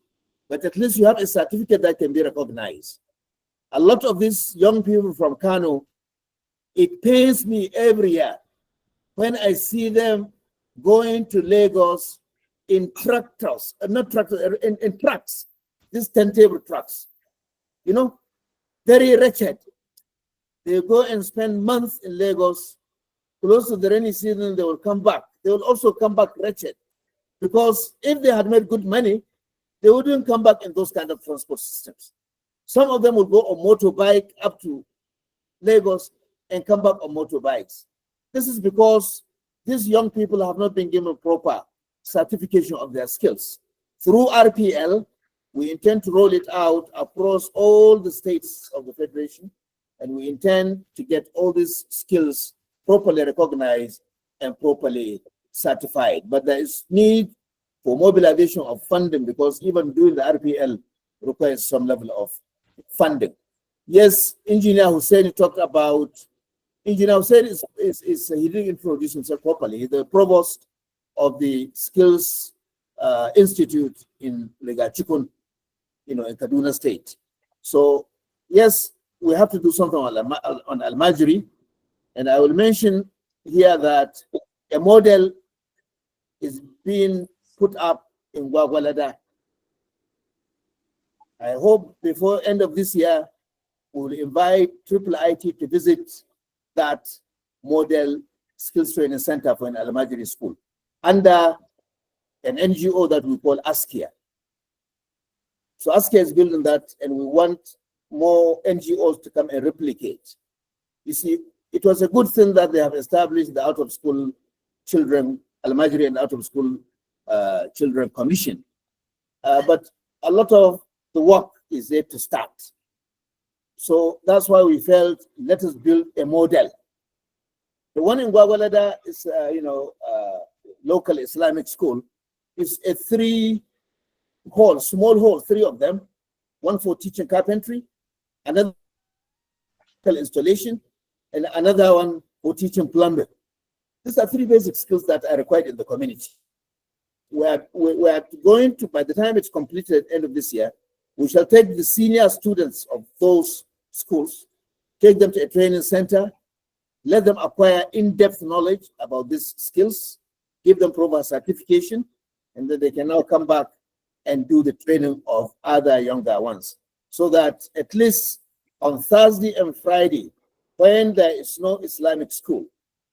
but at least you have a certificate that can be recognized. A lot of these young people from Kano, it pains me every year when I see them going to Lagos in tractors, not tractors, in trucks, these turntable trucks, very wretched. They go and spend months in Lagos. Close to the rainy season, they will come back. They will also come back wretched, because if they had made good money, they wouldn't come back in those kind of transport systems. Some of them will go on motorbike up to Lagos and come back on motorbikes. This is because these young people have not been given proper certification of their skills. Through RPL, we intend to roll it out across all the states of the Federation, and we intend to get all these skills properly recognized and properly certified. But there is need for mobilization of funding, because even doing the RPL requires some level of funding. Yes, Engineer Hussein talked about, Engineer Hussein he didn't introduce himself properly. He's the provost of the Skills Institute in Legachikun, in Kaduna State. So yes, we have to do something on Al-Majri. And I will mention here that a model is being put up in Gwagwalada. I hope before end of this year, we will invite IIIT to visit that model skills training center for an Al-Majri school under an NGO that we call ASKIA. So ASKIA is building that, and we want more NGOs to come and replicate. You see, it was a good thing that they have established the out-of-school children, Al-Majri and out-of-school children commission. But a lot of the work is yet to start. So that's why we felt, let us build a model. The one in Gwagwalada is, local Islamic school. It's a 3-hall, small hall, 3 of them, one for teaching carpentry, another installation, and another one for teaching plumbing. These are 3 basic skills that are required in the community. We are going to, by the time it's completed end of this year, we shall take the senior students of those schools, take them to a training center, let them acquire in-depth knowledge about these skills, give them proper certification, and then they can now come back and do the training of other younger ones. So that at least on Thursday and Friday, when there is no Islamic school,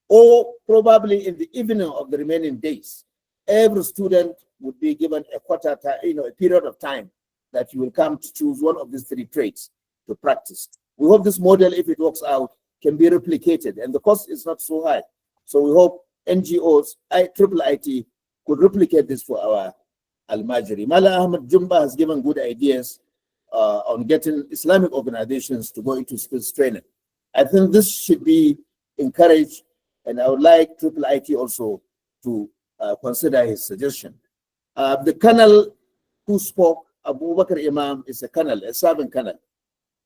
or probably in the evening of the remaining days, every student would be given a period of time that you will come to choose one of these 3 trades to practice. We hope this model, if it works out, can be replicated, and the cost is not so high. So we hope NGOs, IIIT, could replicate this for our Al-Majri. Mala Ahmed Jumba has given good ideas on getting Islamic organizations to go into skills training. I think this should be encouraged, and I would like IIIT also to consider his suggestion. The colonel who spoke, Abu Bakr Imam, is a colonel, a serving colonel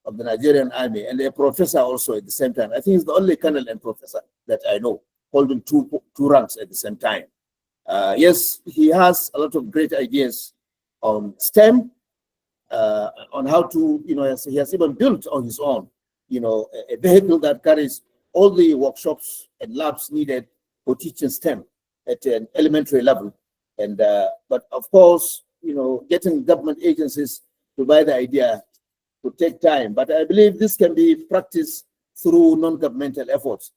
of the Nigerian army, and a professor also at the same time. I think he's the only colonel and professor that I know holding two ranks at the same time. Yes, he has a lot of great ideas on STEM, on how to, he has even built on his own, a vehicle that carries all the workshops and labs needed for teaching STEM at an elementary level. And but of course, getting government agencies to buy the idea would take time. But I believe this can be practiced through non-governmental efforts.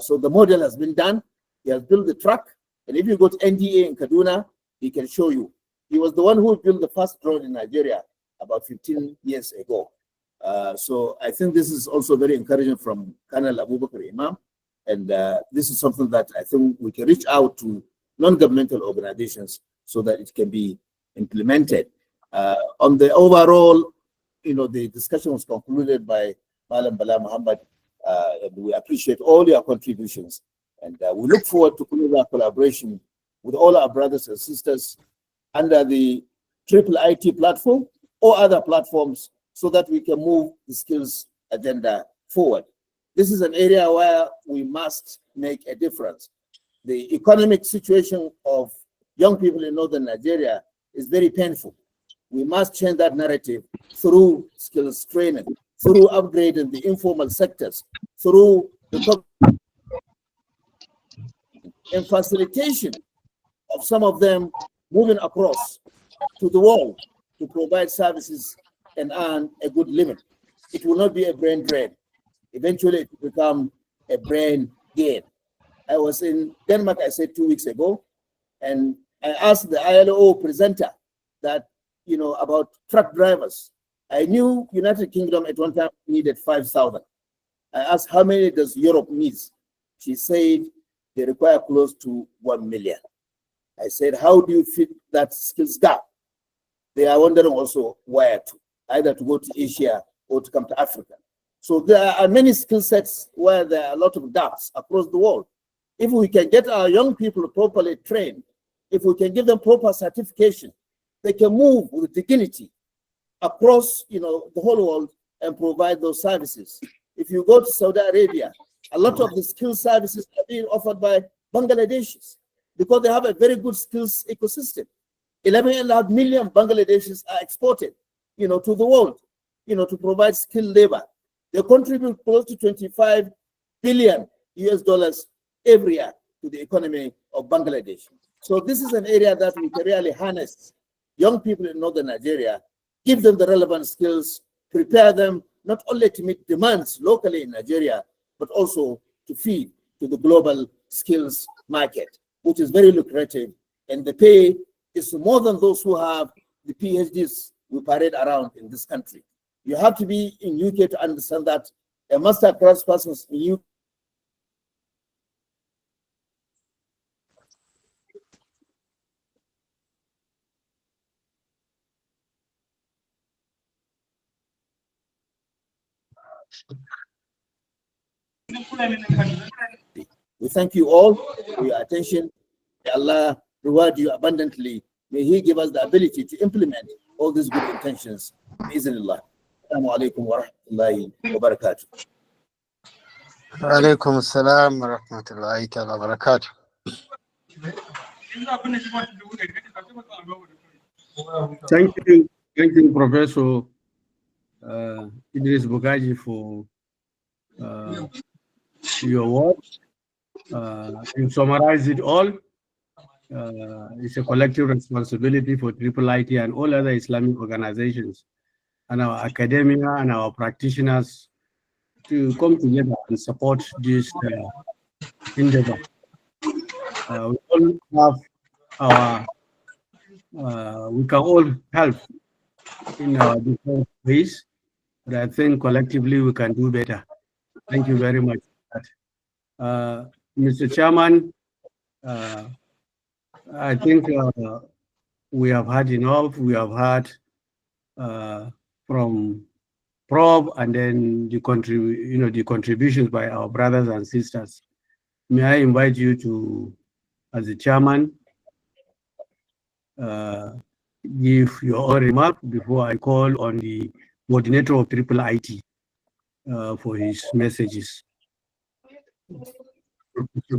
So the model has been done. He has built the truck. And if you go to NDA in Kaduna, he can show you. He was the one who built the first drone in Nigeria about 15 years ago. So I think this is also very encouraging from Colonel Abubakar Imam. And this is something that I think we can reach out to non-governmental organizations so that it can be implemented. On the overall, the discussion was concluded by Malam Bala Muhammad, and we appreciate all your contributions. And we look forward to collaboration with all our brothers and sisters under the IIIT platform or other platforms so that we can move the skills agenda forward. This is an area where we must make a difference. The economic situation of young people in northern Nigeria is very painful. We must change that narrative through skills training, through upgrading the informal sectors, through the and facilitation of some of them moving across to the world to provide services and earn a good living. It will not be a brain drain. Eventually, it will become a brain gain. I was in Denmark, I said 2 weeks ago, and I asked the ILO presenter that, about truck drivers. I knew United Kingdom at one time needed 5,000. I asked, how many does Europe need? She said they require close to 1 million. I said, how do you fit that skills gap? They are wondering also where to, either to go to Asia or to come to Africa. So there are many skill sets where there are a lot of gaps across the world. If we can get our young people properly trained, if we can give them proper certification, they can move with dignity across, the whole world and provide those services. If you go to Saudi Arabia, a lot of the skill services are being offered by Bangladeshis because they have a very good skills ecosystem. 11.5 million Bangladeshis are exported, to the world, to provide skilled labor. They contribute close to 25 billion US dollars every year to the economy of Bangladesh. So this is an area that we can really harness young people in northern Nigeria, give them the relevant skills, prepare them not only to meet demands locally in Nigeria, but also to feed to the global skills market, which is very lucrative. And the pay is more than those who have the PhDs we parade around in this country. You have to be in UK to understand that a master class person in UK We thank you all for your attention. May Allah reward you abundantly. May He give us the ability to implement all these good intentions. Bismillah. Assalamu alaikum wa rahmatullahi wa barakatuh. Alaikum assalam wa rahmatullahi wa barakatuh. Thank you, Professor Idris Bugaje, for your words. You summarize it all. It's a collective responsibility for IIIT and all other Islamic organizations and our academia and our practitioners to come together and support this endeavor. We all have our, we can all help in our different ways, but I think collectively we can do better. Thank you very much for that. Mr. Chairman, I think we have had enough. We have heard from Prof and then the contributions by our brothers and sisters. May I invite you to, as the chairman, give your own remark before I call on the coordinator of IIIT for his messages.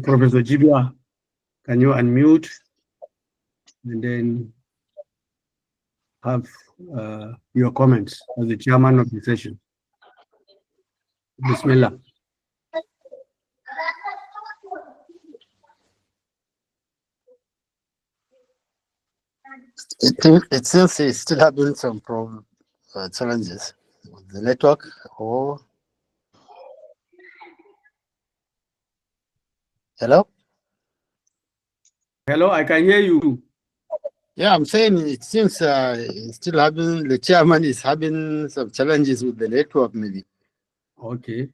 Professor Jibia, can you unmute and then have your comments as the chairman of the session? Bismillah. It seems he's still having some problem, challenges with the network. Or hello? Hello, I can hear you. Yeah, I'm saying it seems still having the chairman is having some challenges with the network, maybe. Okay.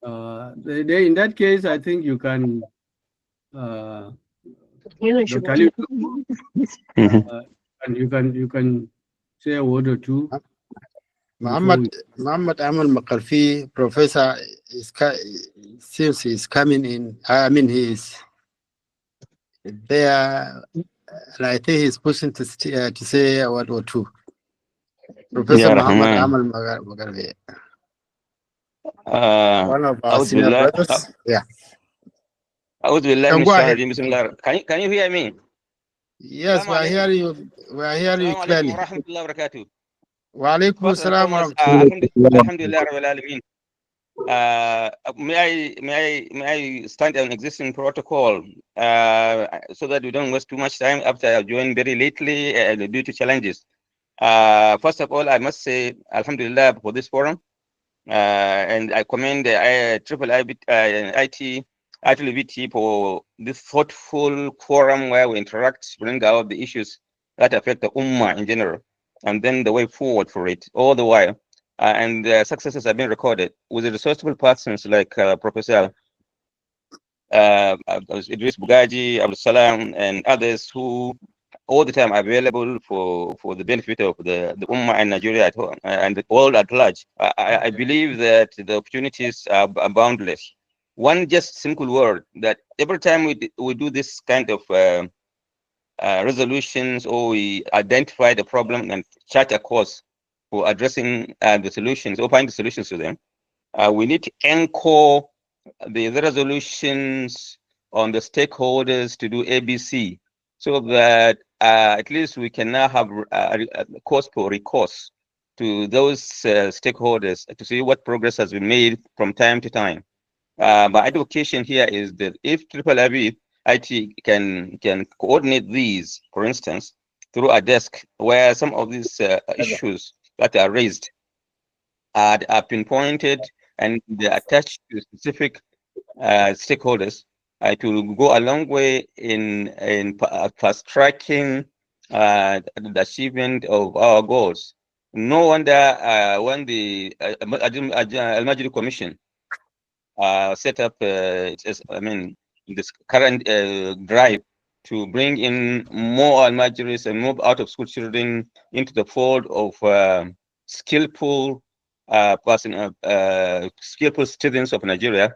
In that case, I think you can, Dr. Ali, and you can say a word or two. Muhammad Amal Makarfi, professor, seems he's coming in. I mean, he's there, and I think he's pushing to say a word or two. Professor Muhammad Amal Makarfi, one of our senior brothers. Yeah. Can you hear me? Yes, we are hearing you. We are hearing you clearly. Wa alaikum assalam wa rahmatullah. Alhamdulillah Rabbil Alameen. May I stand on existing protocol so that we don't waste too much time after I joined very lately due to challenges. First of all, I must say Alhamdulillah for this forum, and I commend the IIIT for this thoughtful forum where we interact, bring out the issues that affect the Ummah in general, and then the way forward for it all the while. And successes have been recorded with the resourceful persons like Professor Idris Bugaje, Abdul Salam, and others who all the time are available for the benefit of the Ummah and Nigeria at home and the world at large. I believe that the opportunities are boundless. One just simple word that every time we do this kind of resolutions, or we identify the problem and chart a course for addressing the solutions or find the solutions to them, we need to anchor the resolutions on the stakeholders to do ABC, so that at least we can now have a course for recourse to those stakeholders to see what progress has been made from time to time. My advocation here is that if IIIT can coordinate these, for instance, through a desk where some of these issues that are raised are pinpointed and they are attached to specific stakeholders, it will go a long way in fast tracking the achievement of our goals. No wonder when the Al-Majid Commission set up, this current drive to bring in more Al-Majris and more out-of-school children into the fold of skillful skillful students of Nigeria.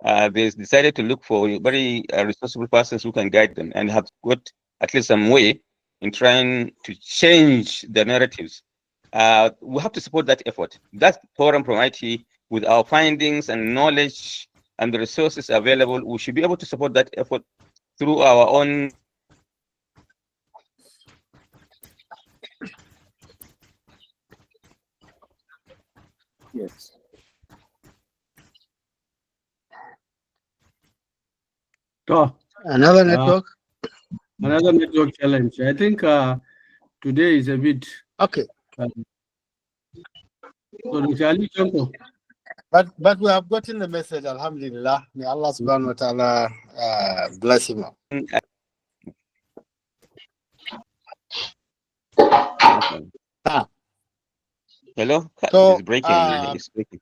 They decided to look for very responsible persons who can guide them and have got at least some way in trying to change the narratives. We have to support that effort. That forum from IT, with our findings and knowledge and the resources available, we should be able to support that effort through our own. Yes. Another network? Another network challenge. I think today is a bit okay. So, but we have gotten the message, Alhamdulillah. May Allah subhanahu wa ta'ala bless him. Hello? So, it's breaking. It's breaking.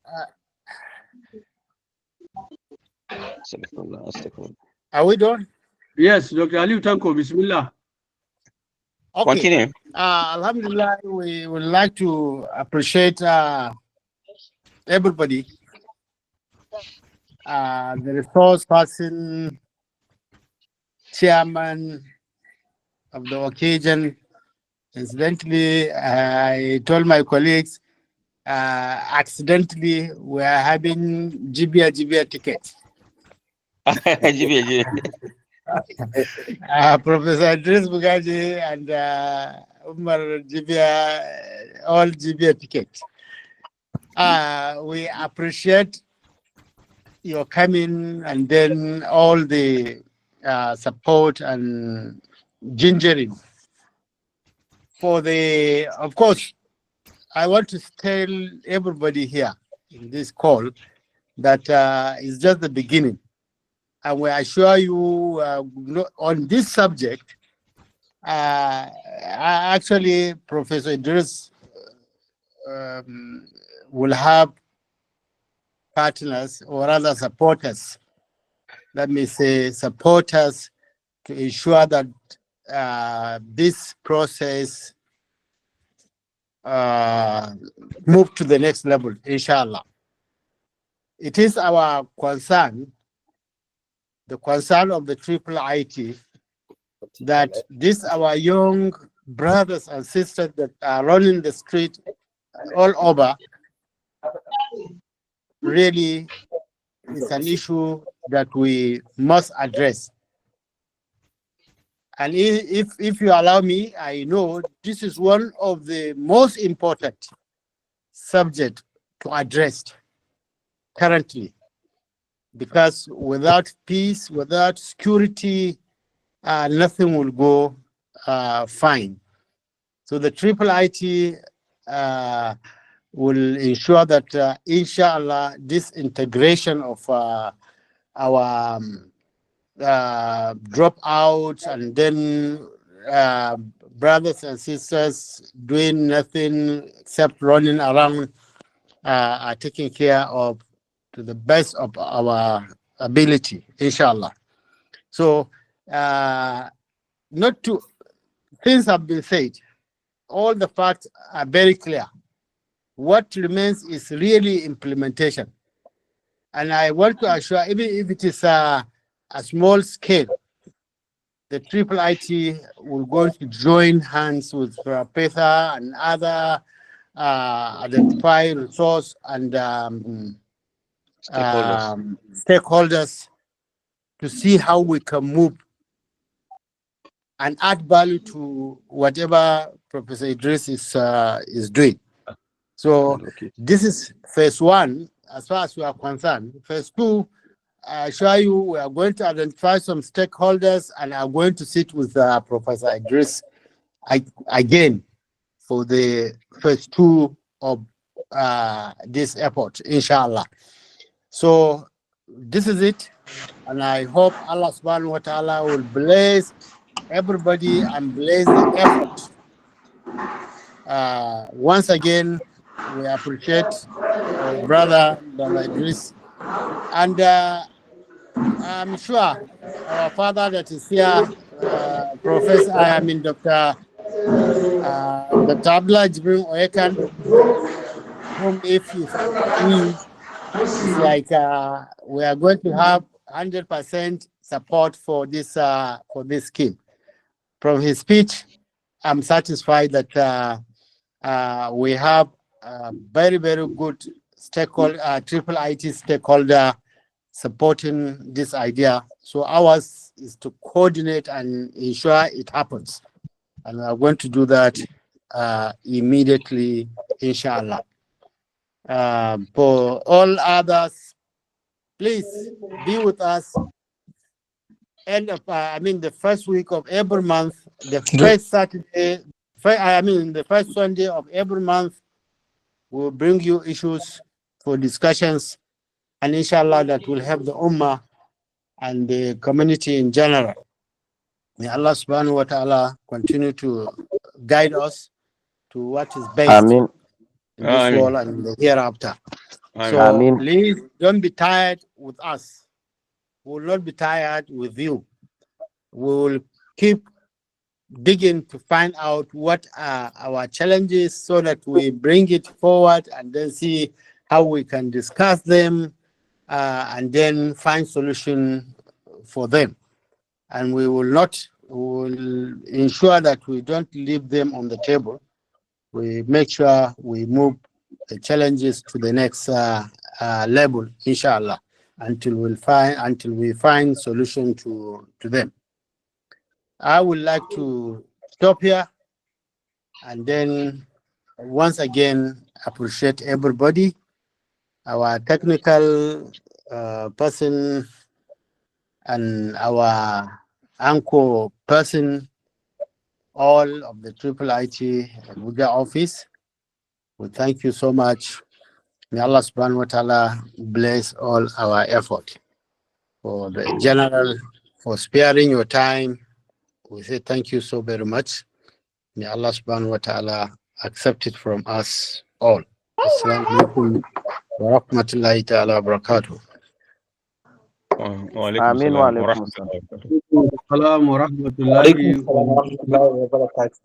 Are we done? Yes, Dr. Ali Tanko, Bismillah. Okay. Continue. Alhamdulillah, we would like to appreciate everybody, the resource person, chairman of the occasion. Incidentally, I told my colleagues, accidentally, we are having Jibia tickets. Professor Idris Bugaje and Umar Jibia, all Jibia tickets. We appreciate your coming and then all the support and gingering. Of course, I want to tell everybody here in this call that it's just the beginning. And we assure you on this subject, Actually, Professor Idris will have partners, or rather supporters. Let me say supporters, to ensure that this process move to the next level, inshallah. It is our concern, the concern of the IIIT, that these our young brothers and sisters that are running the street all over, really is an issue that we must address. And if you allow me, I know this is one of the most important subjects to address currently, because without peace, without security, nothing will go fine. So the IIIT will ensure that, inshallah, this integration of our dropouts and then brothers and sisters doing nothing except running around are taken care of to the best of our ability, inshallah. So not to, things have been said, all the facts are very clear. What remains is really implementation. And I want to assure, even if it is a small scale, the IIIT will go to join hands with Panteka and other identified resource and stakeholders to see how we can move and add value to whatever Professor Idris is doing. So this is phase one, as far as we are concerned. Phase two, I assure you, we are going to identify some stakeholders and are going to sit with Professor Idris again for the phase two of this effort, inshallah. So this is it, and I hope Allah subhanahu wa ta'ala will bless everybody and bless the effort. Once again, we appreciate our brother Idris, and I'm sure our father that is here, Professor, Dr. Abdullah Jibril Oyekan, whom if he's like we are going to have 100% support for this scheme. From his speech, I'm satisfied that we have very, very good stakeholder, IIIT stakeholder supporting this idea. So ours is to coordinate and ensure it happens. And we are going to do that immediately, inshallah. For all others, please be with us. End of, the first week of every month, the first Saturday, the first Sunday of every month, we'll bring you issues for discussions, and inshallah that will help the Ummah and the community in general. May Allah subhanahu wa ta'ala continue to guide us to what is best in this world and in the hereafter. So please don't be tired with us. We will not be tired with you. We will keep digging to find out what are our challenges so that we bring it forward and then see how we can discuss them and then find solution for them. And we will ensure that we don't leave them on the table. We make sure we move the challenges to the next level, inshallah, until we find solution to them. I would like to stop here and then once again appreciate everybody, our technical person and our anchor person, all of the IIIT Abuja office. We thank you so much. May Allah subhanahu wa ta'ala bless all our effort. For the general, for sparing your time, we say thank you so very much. May Allah subhanahu wa ta'ala accept it from us all. Assalamu alaikum wa rahmatullahi ta'ala wa barakatuh. Amin wa alaikum assalam wa rahmatullahi wa barakatuh.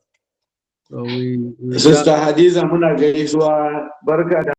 Sister Hadiza muna gaisuwa barka da